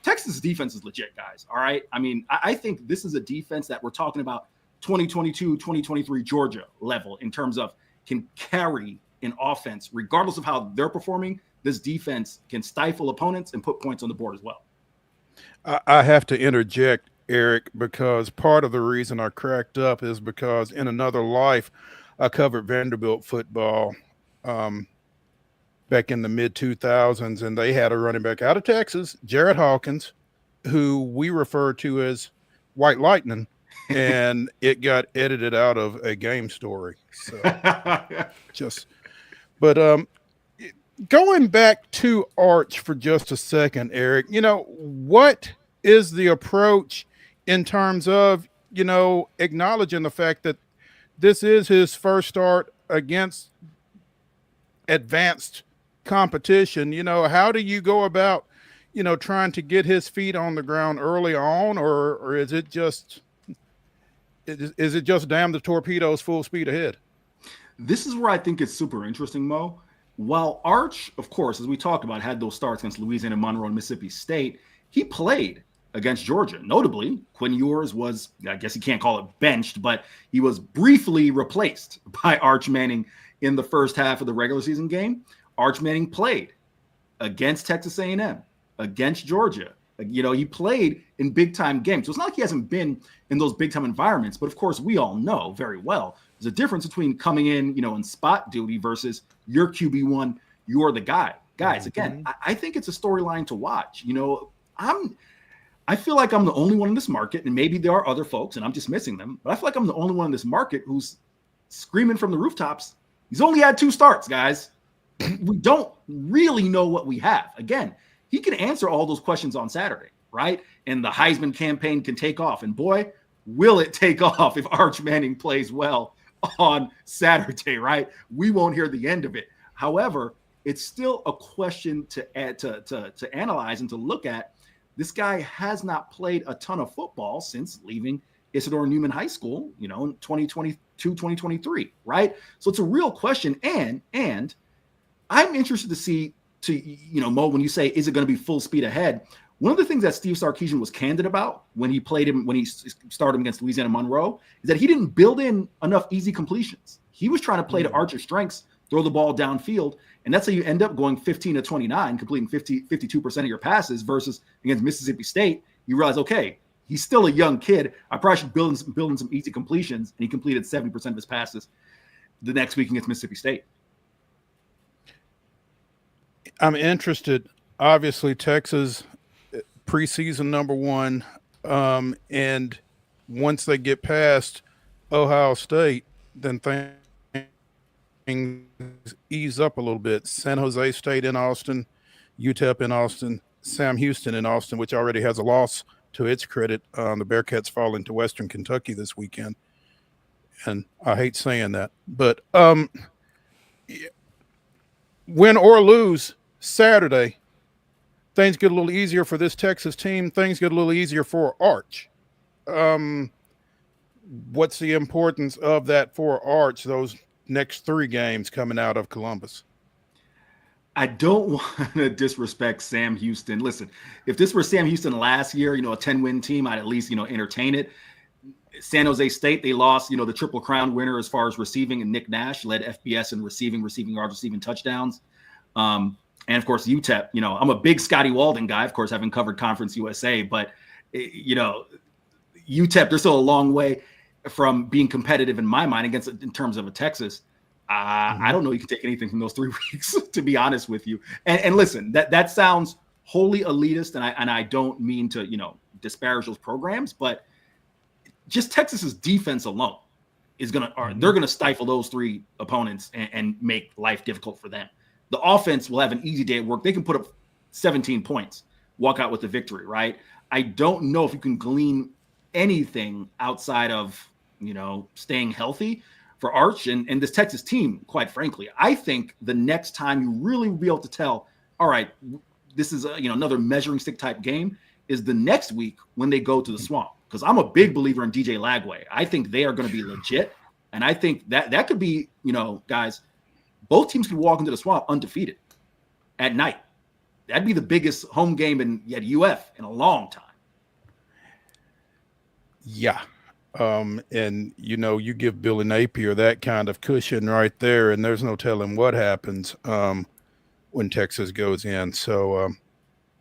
Texas's defense is legit, guys, all right? I mean, I think this is a defense that we're talking about 2022, 2023 Georgia level in terms of can carry an offense. Regardless of how they're performing, this defense can stifle opponents and put points on the board as well. I have to interject, Eric, because part of the reason I cracked up is because in another life, I covered Vanderbilt football back in the mid-2000s, and they had a running back out of Texas, Jared Hawkins, who we refer to as White Lightning, and it got edited out of a game story. So going back to Arch for just a second, Eric, what is the approach in terms of, acknowledging the fact that this is his first start against advanced competition? How do you go about, trying to get his feet on the ground early on, or is it just damn the torpedoes full speed ahead? This is where I think it's super interesting, Mo. while Arch, of course, as we talked about, had those starts against Louisiana Monroe and Mississippi State, he played against Georgia. Notably, Quinn Ewers was, I guess you can't call it benched, but he was briefly replaced by Arch Manning in the first half of the regular season game. Arch Manning played against Texas A&M, against Georgia. He played in big-time games. So it's not like he hasn't been in those big-time environments, but of course, we all know very well there's a difference between coming in, in spot duty versus your QB1, you're the guy. Guys, again, I think it's a storyline to watch. I feel like I'm the only one in this market, and maybe there are other folks, and I'm just missing them, but I feel like I'm the only one in this market who's screaming from the rooftops. He's only had 2 starts, guys. We don't really know what we have. Again, he can answer all those questions on Saturday, right? And the Heisman campaign can take off. And boy, will it take off if Arch Manning plays well on Saturday, right? We won't hear the end of it. However, it's still a question to analyze and to look at. This guy has not played a ton of football since leaving Isidore Newman High School, in 2022, 2023, right? So it's a real question. And I'm interested to see, Mo, when you say, is it going to be full speed ahead? One of the things that Steve Sarkisian was candid about when he started him against Louisiana Monroe is that he didn't build in enough easy completions. He was trying to play to Archer's strengths, throw the ball downfield, and that's how you end up going 15 to 29, completing 52% of your passes versus against Mississippi State. You realize, okay, he's still a young kid. I probably should build in some easy completions, and he completed 70% of his passes the next week against Mississippi State. I'm interested. Obviously, Texas preseason #1, and once they get past Ohio State, then things ease up a little bit. San Jose State in Austin, UTEP in Austin, Sam Houston in Austin, which already has a loss to its credit. The Bearcats fall into Western Kentucky this weekend, and I hate saying that, but win or lose Saturday, things get a little easier for this Texas team. Things get a little easier for Arch. What's the importance of that for Arch, those next 3 games coming out of Columbus? I don't want to disrespect Sam Houston. Listen, if this were Sam Houston last year, a 10-win team, I'd at least, entertain it. San Jose State, they lost, the Triple Crown winner as far as receiving, and Nick Nash led FBS in receiving yards, receiving touchdowns. And of course, UTEP, I'm a big Scotty Walden guy, of course, having covered Conference USA, but UTEP, they're still a long way from being competitive in my mind in terms of a Texas. I don't know you can take anything from those 3 weeks, to be honest with you. And listen, that sounds wholly elitist, and I don't mean to, disparage those programs, but just Texas's defense alone is they're gonna stifle those 3 opponents and make life difficult for them. The offense will have an easy day at work. They can put up 17 points, walk out with the victory, right? I don't know if you can glean anything outside of, staying healthy for Arch and this Texas team, quite frankly. I think the next time you really will be able to tell, all right, this is another measuring stick type game, is the next week when they go to the Swamp. Because I'm a big believer in DJ Lagway. I think they are going to be legit. And I think that could be, guys, both teams could walk into the Swamp undefeated at night. That'd be the biggest home game at UF in a long time. Yeah. And you give Billy Napier that kind of cushion right there, and there's no telling what happens when Texas goes in. So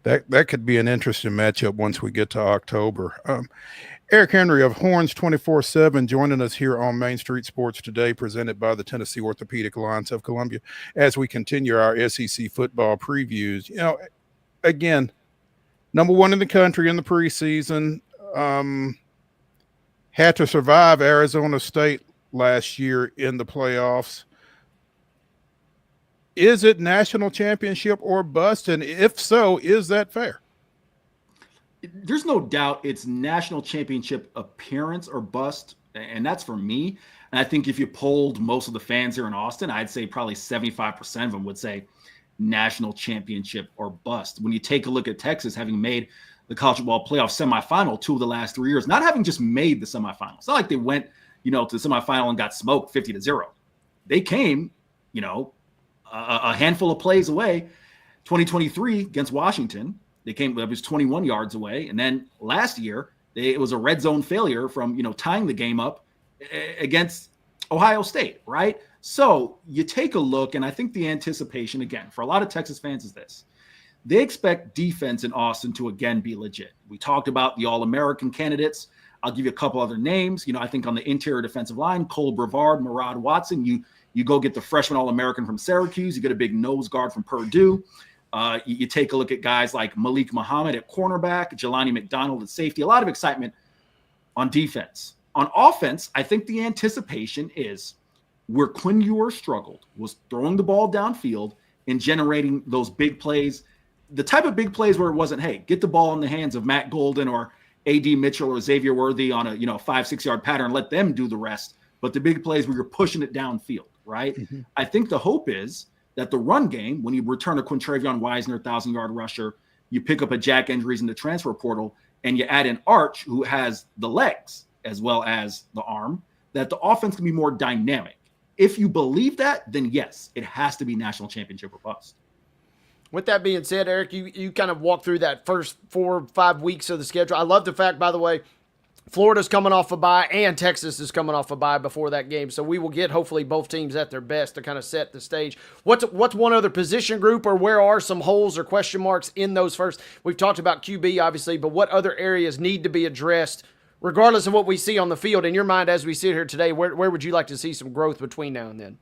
that could be an interesting matchup once we get to October. Eric Henry of Horns 24/7 joining us here on Main Street Sports Today, presented by the Tennessee Orthopedic Alliance of Columbia, as we continue our SEC football previews. Again, #1 in the country in the preseason, had to survive Arizona State last year in the playoffs. Is it national championship or bust? And if so, is that fair? There's no doubt it's national championship appearance or bust, and that's for me. And I think if you polled most of the fans here in Austin, I'd say probably 75% of them would say national championship or bust. When you take a look at Texas having made the college football playoff semifinal 2 of the last 3 years, not having just made the semifinal. It's not like they went, to the semifinal and got smoked 50-0. They came, a handful of plays away. 2023 against Washington, it was 21 yards away. And then last year, it was a red zone failure from, tying the game up against Ohio State, right? So you take a look, and I think the anticipation, again, for a lot of Texas fans is this. They expect defense in Austin to, again, be legit. We talked about the All-American candidates. I'll give you a couple other names. I think on the interior defensive line, Cole Brevard, Murad Watson, you go get the freshman All-American from Syracuse. You get a big nose guard from Purdue. You take a look at guys like Malik Muhammad at cornerback, Jelani McDonald at safety. A lot of excitement on defense. On offense, I think the anticipation is where Quinn Ewers struggled was throwing the ball downfield and generating those big plays, the type of big plays where it wasn't, hey, get the ball in the hands of Matt Golden or A.D. Mitchell or Xavier Worthy on a 5-6 yard pattern, let them do the rest. But the big plays where you're pushing it downfield, right? Mm-hmm. I think the hope is that the run game, when you return a Quintravion Wiesner 1,000-yard rusher, you pick up a Jack Endries in the transfer portal, and you add an Arch who has the legs as well as the arm, that the offense can be more dynamic. If you believe that, then yes, it has to be national championship or bust. With that being said, Eric, you kind of walked through that first 4 or 5 weeks of the schedule. I love the fact, by the way, Florida's coming off a bye and Texas is coming off a bye before that game. So we will get hopefully both teams at their best to kind of set the stage. What's one other position group, or where are some holes or question marks in those first? We've talked about QB, obviously, but what other areas need to be addressed regardless of what we see on the field? In your mind, as we sit here today, where would you like to see some growth between now and then?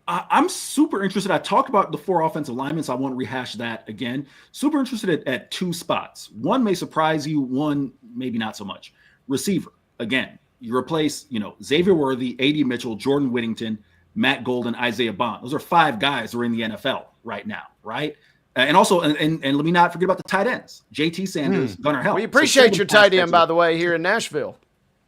I'm super interested. I talked about the 4 offensive linemen, so I won't rehash that again. Super interested at 2 spots. One may surprise you, one maybe not so much. Receiver. Again, you replace, Xavier Worthy, A.D. Mitchell, Jordan Whittington, Matt Golden, Isaiah Bond. Those are 5 guys who are in the NFL right now, right? And also, and let me not forget about the tight ends. J.T. Sanders, Gunnar Helm. We appreciate your tight end, by the way, here in Nashville.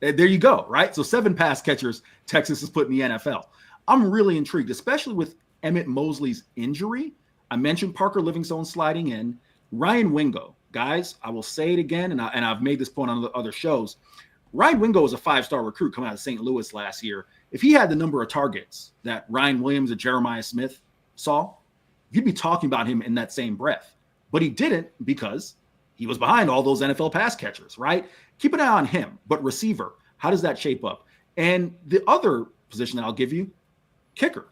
There you go, right? So 7 pass catchers Texas has put in the NFL. I'm really intrigued, especially with Emmett Mosley's injury. I mentioned Parker Livingstone sliding in. Ryan Wingo. Guys, I will say it again, and I've made this point on other shows. Ryan Wingo was a 5-star recruit coming out of St. Louis last year. If he had the number of targets that Ryan Williams and Jeremiah Smith saw, you'd be talking about him in that same breath. But he didn't because he was behind all those NFL pass catchers, right? Keep an eye on him. But receiver, how does that shape up? And the other position that I'll give you, kicker.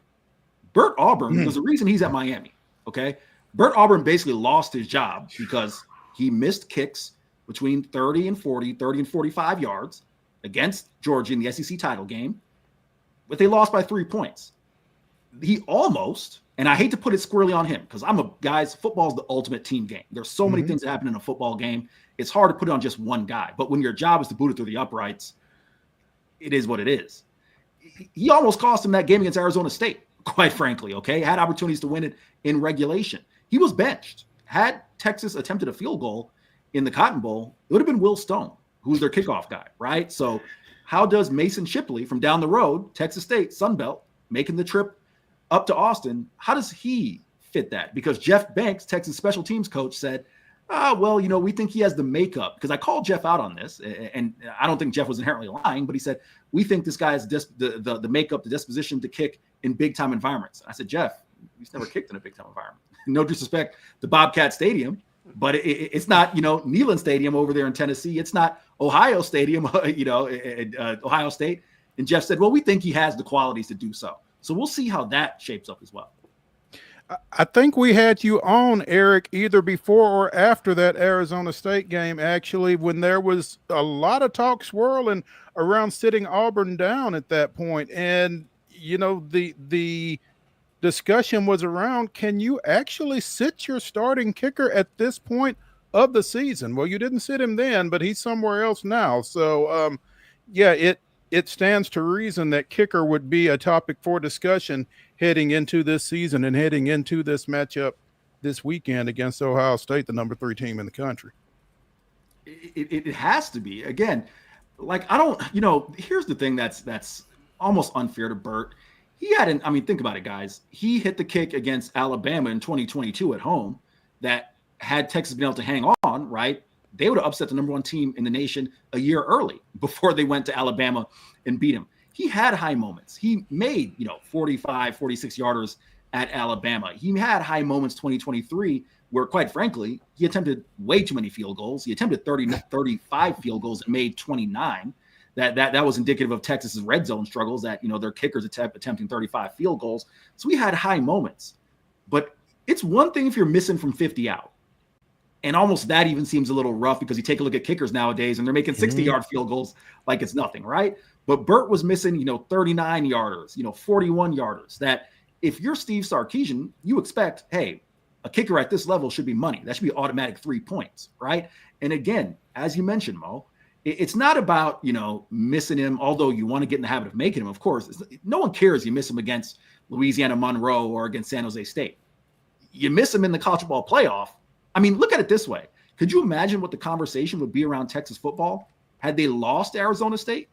Bert Auburn, there's a reason he's at Miami, okay? Bert Auburn basically lost his job because he missed kicks between 30 and 40, 30 and 45 yards against Georgia in the SEC title game, but they lost by 3 points. He almost, and I hate to put it squarely on him because football is the ultimate team game. There's so many things that happen in a football game. It's hard to put it on just one guy, but when your job is to boot it through the uprights, it is what it is. He almost cost him that game against Arizona State, quite frankly, okay? Had opportunities to win it in regulation. He was benched. Had Texas attempted a field goal in the Cotton Bowl, it would have been Will Stone, who was their kickoff guy, right? So how does Mason Shipley from down the road, Texas State, Sun Belt, making the trip up to Austin, how does he fit that? Because Jeff Banks, Texas special teams coach, said, we think he has the makeup. Because I called Jeff out on this, and I don't think Jeff was inherently lying, but he said, we think this guy has the makeup, the disposition to kick in big-time environments. I said, Jeff, he's never kicked in a big-time environment. No disrespect to Bobcat Stadium, but it's not, Neyland Stadium over there in Tennessee. It's not Ohio Stadium, Ohio State. And Jeff said, well, we think he has the qualities to do so. So we'll see how that shapes up as well. I think we had you on, Eric, either before or after that Arizona State game, actually, when there was a lot of talk swirling around sitting Auburn down at that point. And, the discussion was around, can you actually sit your starting kicker at this point of the season? Well, you didn't sit him then, but he's somewhere else now. So, it stands to reason that kicker would be a topic for discussion heading into this season and heading into this matchup this weekend against Ohio State, the number 3 team in the country. It has to be. Again, here's the thing that's almost unfair to Bert. Think about it, guys. He hit the kick against Alabama in 2022 at home that had Texas been able to hang on, right? They would have upset the number 1 team in the nation a year early before they went to Alabama and beat him. He had high moments. He made, 45, 46 yarders at Alabama. He had high moments 2023 where, quite frankly, he attempted way too many field goals. He attempted 35 field goals and made 29. That was indicative of Texas's red zone struggles, that, you know, their kickers attempting 35 field goals. So we had high moments. But it's one thing if you're missing from 50 out. And almost that even seems a little rough, because you take a look at kickers nowadays and they're making 60-yard field goals like it's nothing, right? But Burt was missing, 39-yarders, 41-yarders. That if you're Steve Sarkisian, you expect, hey, a kicker at this level should be money. That should be automatic 3 points, right? And again, as you mentioned, Mo, it's not about, missing him, although you want to get in the habit of making him, of course. No one cares you miss him against Louisiana Monroe or against San Jose State. You miss him in the college football playoff. I mean, look at it this way. Could you imagine what the conversation would be around Texas football had they lost to Arizona State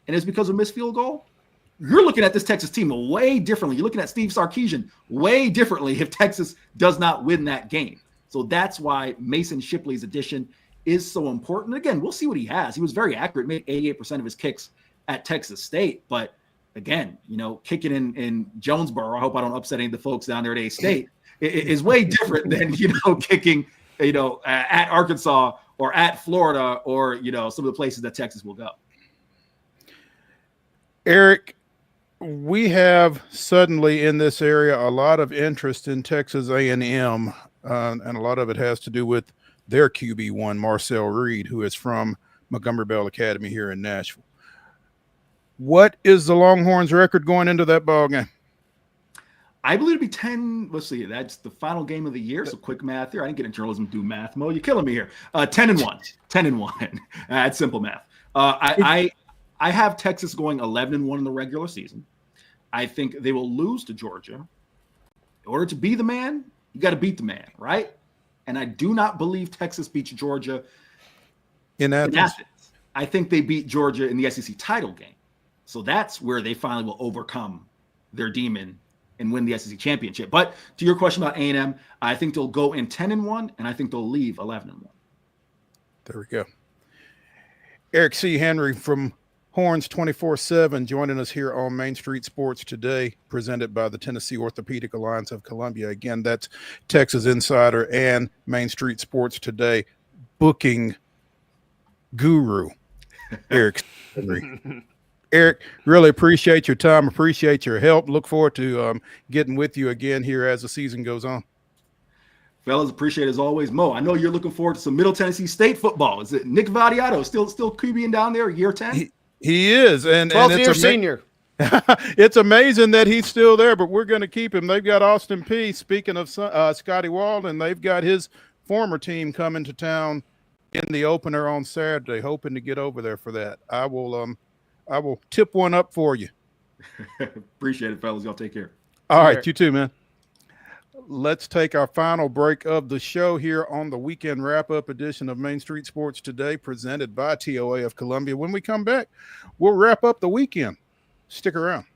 and it's because of missed field goal? You're looking at this Texas team way differently. You're looking at Steve Sarkisian way differently if Texas does not win that game. So that's why Mason Shipley's addition is so important. Again, we'll see what he has. He was very accurate, made 88% of his kicks at Texas State. But again, kicking in Jonesboro, I hope I don't upset any of the folks down there at A-State, is way different than, kicking, at Arkansas or at Florida or, some of the places that Texas will go. Eric, we have suddenly in this area a lot of interest in Texas A&M, and a lot of it has to do with their QB1, Marcel Reed, who is from Montgomery Bell Academy here in Nashville. What is the Longhorns' record going into that ball game? I believe it'd be 10. Let's see. That's the final game of the year. So quick math here. I didn't get in journalism to do math, Mo. You're killing me here. 10-1. 10-1. That's simple math. I have Texas going 11-1 in the regular season. I think they will lose to Georgia. In order to be the man, you got to beat the man, right? And I do not believe Texas beats Georgia in Athens. I think they beat Georgia in the SEC title game. So that's where they finally will overcome their demon and win the SEC championship. But to your question about A&M, I think they'll go in 10-1, and I think they'll leave 11-1. There we go. Eric C. Henry from Horns 24/7 joining us here on Main Street Sports Today, presented by the Tennessee Orthopedic Alliance of Columbia. Again, that's Texas Insider and Main Street Sports Today booking guru, Eric Henry. Eric, really appreciate your time, appreciate your help. Look forward to getting with you again here as the season goes on. Fellas, appreciate it as always. Mo, I know you're looking forward to some Middle Tennessee State football. Is it Nick Vadiato still QBing down there, year 10? He is, and 12th it's year senior. It's amazing that he's still there, but we're going to keep him. They've got Austin Peay. Speaking of Scotty Walden, they've got his former team coming to town in the opener on Saturday, hoping to get over there for that. I will tip one up for you. Appreciate it, fellas. Y'all take care. All right, you too, man. Let's take our final break of the show here on the weekend wrap-up edition of Main Street Sports Today, presented by TOA of Columbia. When we come back, we'll wrap up the weekend. Stick around.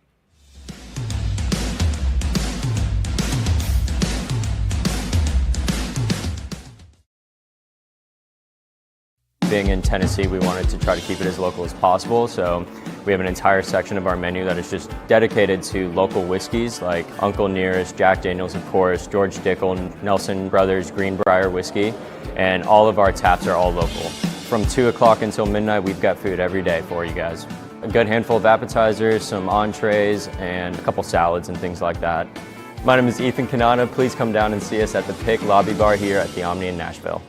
Being in Tennessee, we wanted to try to keep it as local as possible, so we have an entire section of our menu that is just dedicated to local whiskeys like Uncle Nearest, Jack Daniels, of course, George Dickel, Nelson Brothers, Greenbrier Whiskey, and all of our taps are all local. From 2 o'clock until midnight, we've got food every day for you guys. A good handful of appetizers, some entrees, and a couple salads and things like that. My name is Ethan Kanata. Please come down and see us at the Pick Lobby Bar here at the Omni in Nashville.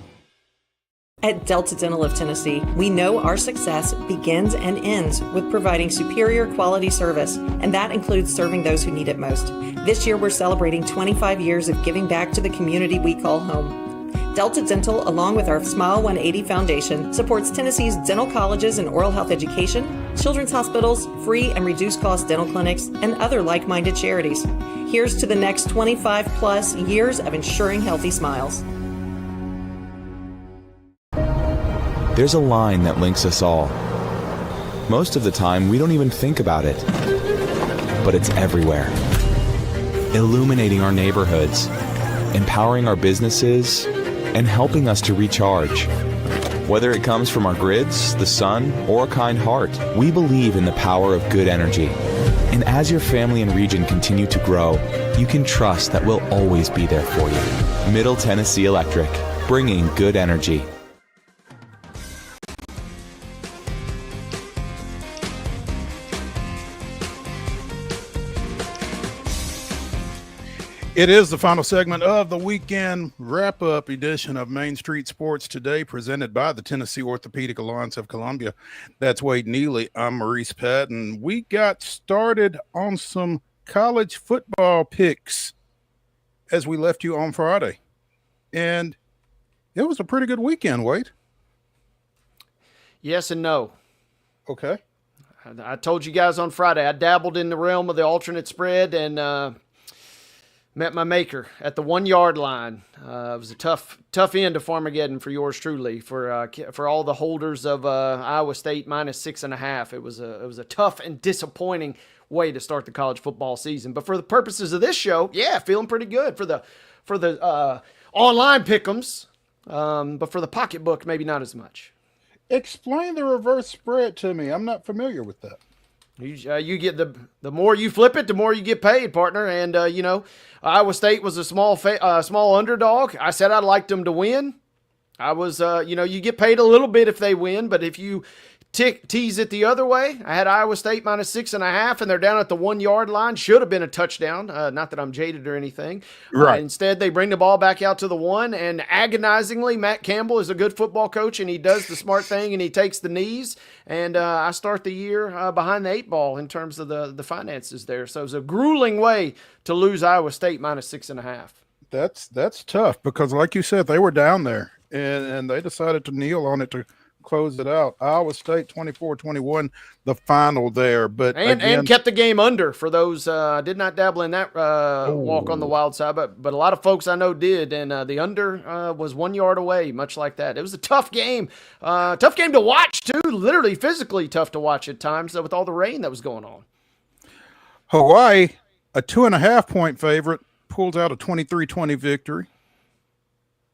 At Delta Dental of Tennessee, we know our success begins and ends with providing superior quality service, and that includes serving those who need it most. This year, we're celebrating 25 years of giving back to the community we call home. Delta Dental, along with our Smile 180 Foundation, supports Tennessee's dental colleges and oral health education, children's hospitals, free and reduced cost dental clinics, and other like-minded charities. Here's to the next 25 plus years of ensuring healthy smiles. There's a line that links us all. Most of the time, we don't even think about it, but it's everywhere. Illuminating our neighborhoods, empowering our businesses, and helping us to recharge. Whether it comes from our grids, the sun, or a kind heart, we believe in the power of good energy. And as your family and region continue to grow, you can trust that we'll always be there for you. Middle Tennessee Electric, bringing good energy. It is the final segment of the weekend wrap-up edition of Main Street Sports Today, presented by the Tennessee Orthopedic Alliance of Columbia. That's Wade Neely. I'm Maurice Patton. We got started on some college football picks as we left you on Friday. And it was a pretty good weekend, Wade. Yes and no. Okay. I told you guys on Friday, I dabbled in the realm of the alternate spread and met my maker at the 1 yard line. It was a tough end of Farmageddon for yours truly, for all the holders of Iowa State -6.5. It was a tough and disappointing way to start the college football season. But for the purposes of this show, yeah, feeling pretty good for the online pick'ems. But for the pocketbook, maybe not as much. Explain the reverse spread to me. I'm not familiar with that. You get the more you flip it, the more you get paid, partner. And Iowa State was a small underdog. I said I liked them to win. I was, you get paid a little bit if they win, but if you tease it the other way, I had Iowa State -6.5, and they're down at the 1 yard line. Should have been a touchdown. Not that I'm jaded or anything. Right. Instead, they bring the ball back out to the 1, and agonizingly, Matt Campbell is a good football coach, and he does the smart thing, and he takes the knees. And I start the year behind the 8 ball in terms of the finances there. So it was a grueling way to lose Iowa State -6.5. That's tough because, like you said, they were down there, and they decided to kneel on it to close it out. Iowa State 24-21, the final there. But and kept the game under for those. Did not dabble in that walk on the wild side, but a lot of folks I know did, and the under was 1 yard away, much like that. It was a tough game to watch too. Literally, physically tough to watch at times with all the rain that was going on. Hawaii, a 2.5 point favorite, pulls out a 23-20 victory.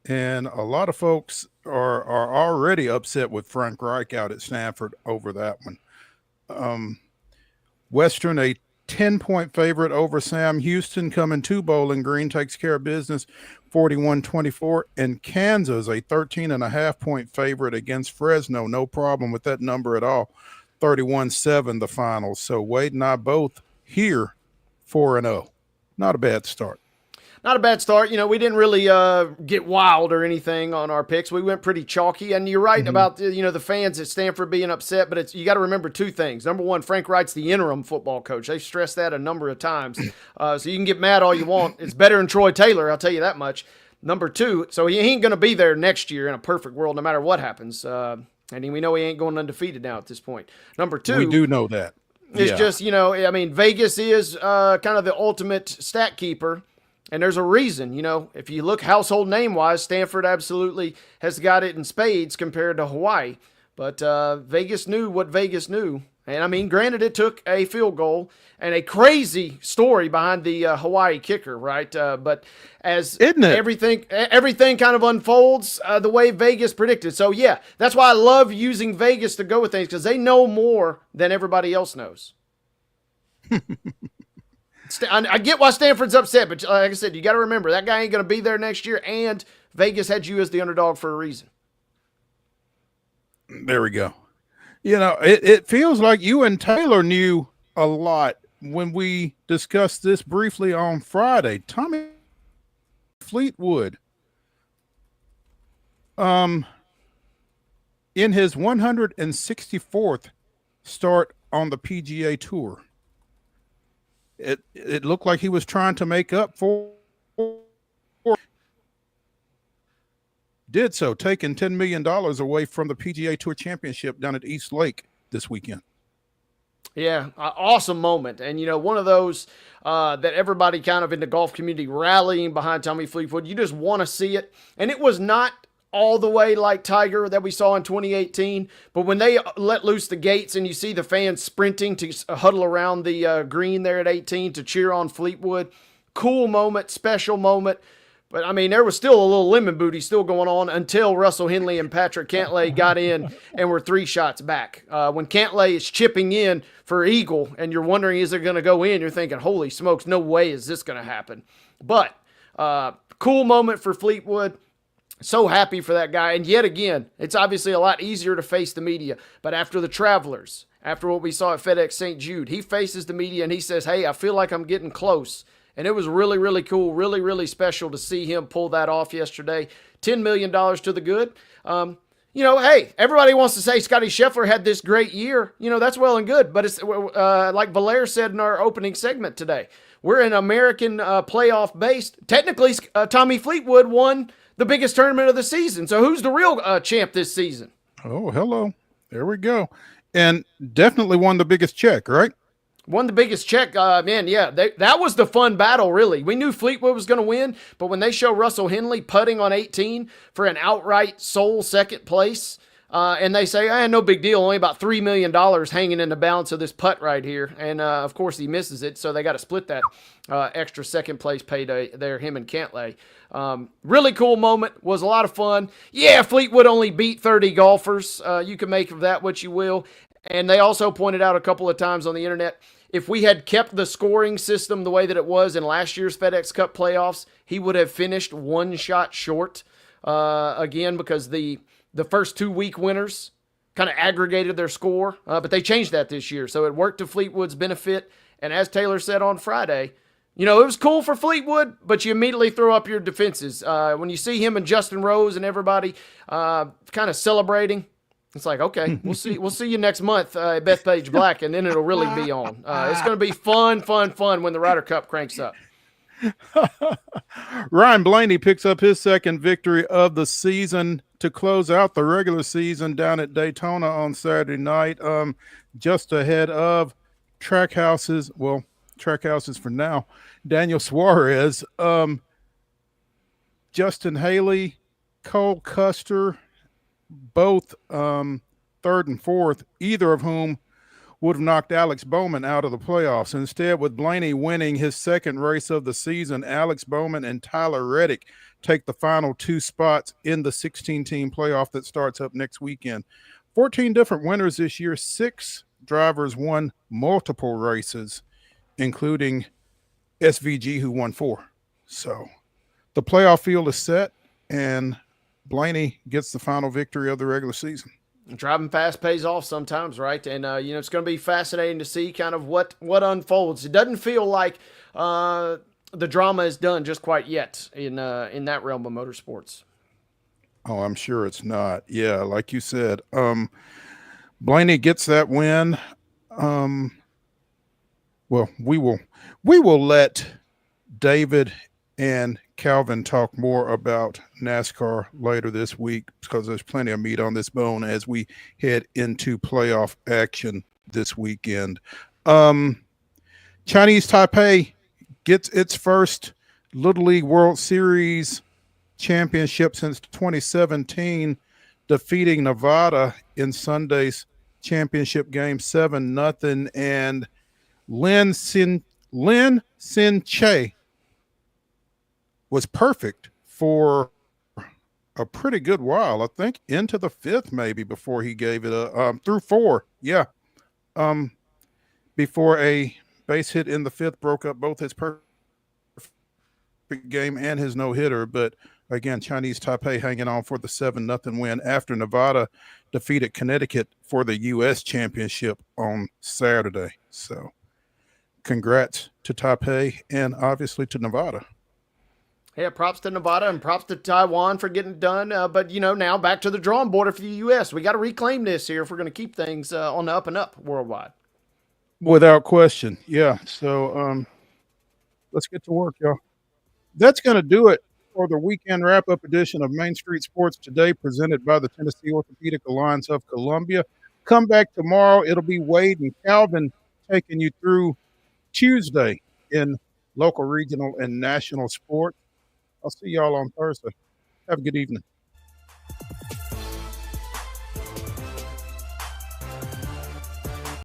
And a lot of folks are already upset with Frank Reich out at Stanford over that one. Western, a 10-point favorite over Sam Houston, coming to Bowling Green, takes care of business 41-24. And Kansas, a 13.5 point favorite against Fresno. No problem with that number at all. 31-7 the final. So Wade and I both here 4-0. Not a bad start. Not a bad start. We didn't really get wild or anything on our picks. We went pretty chalky. And you're right about the fans at Stanford being upset, but you got to remember two things. Number one, Frank Wright's the interim football coach. They've stressed that a number of times. So you can get mad all you want. It's better than Troy Taylor, I'll tell you that much. Number two, so he ain't going to be there next year in a perfect world no matter what happens. And we know he ain't going undefeated now at this point. Number two. We do know that. It's just, Vegas is kind of the ultimate stat keeper. And there's a reason, if you look household name-wise, Stanford absolutely has got it in spades compared to Hawaii. But Vegas knew what Vegas knew. And, granted, it took a field goal and a crazy story behind the Hawaii kicker, right? But as everything kind of unfolds the way Vegas predicted. So, yeah, that's why I love using Vegas to go with things, because they know more than everybody else knows. I get why Stanford's upset, but like I said, you got to remember, that guy ain't going to be there next year, and Vegas had you as the underdog for a reason. There we go. It feels like you and Taylor knew a lot when we discussed this briefly on Friday. Tommy Fleetwood, in his 164th start on the PGA Tour, It looked like he was trying to make up for. Did so, taking $10 million away from the PGA Tour Championship down at East Lake this weekend. Yeah, awesome moment. And, one of those that everybody kind of in the golf community rallying behind Tommy Fleetwood. You just want to see it. And it was not all the way like Tiger that we saw in 2018. But when they let loose the gates and you see the fans sprinting to huddle around the green there at 18 to cheer on Fleetwood, cool moment, special moment. But, I mean, there was still a little lemon booty still going on until Russell Henley and Patrick Cantlay got in and were 3 shots back. When Cantlay is chipping in for eagle and you're wondering, is it going to go in? You're thinking, holy smokes, no way is this going to happen. But cool moment for Fleetwood. So happy for that guy. And yet again, it's obviously a lot easier to face the media. But after the Travelers, after what we saw at FedEx St. Jude, he faces the media and he says, hey, I feel like I'm getting close. And it was really, really cool, really, really special to see him pull that off yesterday. $10 million to the good. Hey, everybody wants to say Scotty Scheffler had this great year. That's well and good. But it's like Valair said in our opening segment today. We're an American playoff-based. Technically, Tommy Fleetwood won the biggest tournament of the season. So who's the real champ this season? Oh, hello. There we go. And definitely won the biggest check, right? Won the biggest check, man. Yeah, that was the fun battle, really. We knew Fleetwood was going to win, but when they show Russell Henley putting on 18 for an outright sole second place, and they say, no big deal, only about $3 million hanging in the balance of this putt right here. And, of course, he misses it, so they got to split that extra second place payday there, him and Cantlay. Really cool moment. Was a lot of fun. Yeah, Fleetwood only beat 30 golfers. You can make of that what you will. And they also pointed out a couple of times on the internet, if we had kept the scoring system the way that it was in last year's FedEx Cup playoffs, he would have finished 1 shot short again because the first 2 week winners kind of aggregated their score. But they changed that this year, so it worked to Fleetwood's benefit. And as Taylor said on Friday, it was cool for Fleetwood, but you immediately throw up your defenses. When you see him and Justin Rose and everybody kind of celebrating, it's like, okay, we'll see you next month at Bethpage Black, and then it'll really be on. It's going to be fun when the Ryder Cup cranks up. Ryan Blaney picks up his second victory of the season to close out the regular season down at Daytona on Saturday night, just ahead of Trackhouse's for now, Daniel Suarez, Justin Haley, Cole Custer, both third and fourth, either of whom would have knocked Alex Bowman out of the playoffs. Instead, with Blaney winning his second race of the season, Alex Bowman and Tyler Reddick take the final 2 spots in the 16-team playoff that starts up next weekend. 14 different winners this year. 6 drivers won multiple races, including SVG, who won 4. So the playoff field is set, and Blaney gets the final victory of the regular season. Driving fast pays off sometimes, right? And, it's going to be fascinating to see kind of what unfolds. It doesn't feel like the drama is done just quite yet in that realm of motorsports. Oh, I'm sure it's not. Yeah, like you said, Blaney gets that win. Well, we will let David and Calvin talk more about NASCAR later this week because there's plenty of meat on this bone as we head into playoff action this weekend. Chinese Taipei gets its first Little League World Series championship since 2017, defeating Nevada in Sunday's championship game 7-0. And Lin Sin Che was perfect for a pretty good while. I think into the 5th maybe before he gave it through 4. Yeah. Before a base hit in the 5th broke up both his perfect game and his no-hitter. But again, Chinese Taipei hanging on for the 7-0 win after Nevada defeated Connecticut for the U.S. championship on Saturday. So congrats to Taipei and obviously to Nevada. Yeah, props to Nevada and props to Taiwan for getting it done. But, now back to the drawing board for the U.S. We got to reclaim this here if we're going to keep things on the up and up worldwide. Without question. Yeah. So let's get to work, y'all. That's going to do it for the weekend wrap-up edition of Main Street Sports Today, presented by the Tennessee Orthopedic Alliance of Columbia. Come back tomorrow. It'll be Wade and Calvin taking you through Tuesday in local, regional, and national sports. I'll see y'all on Thursday. Have a good evening.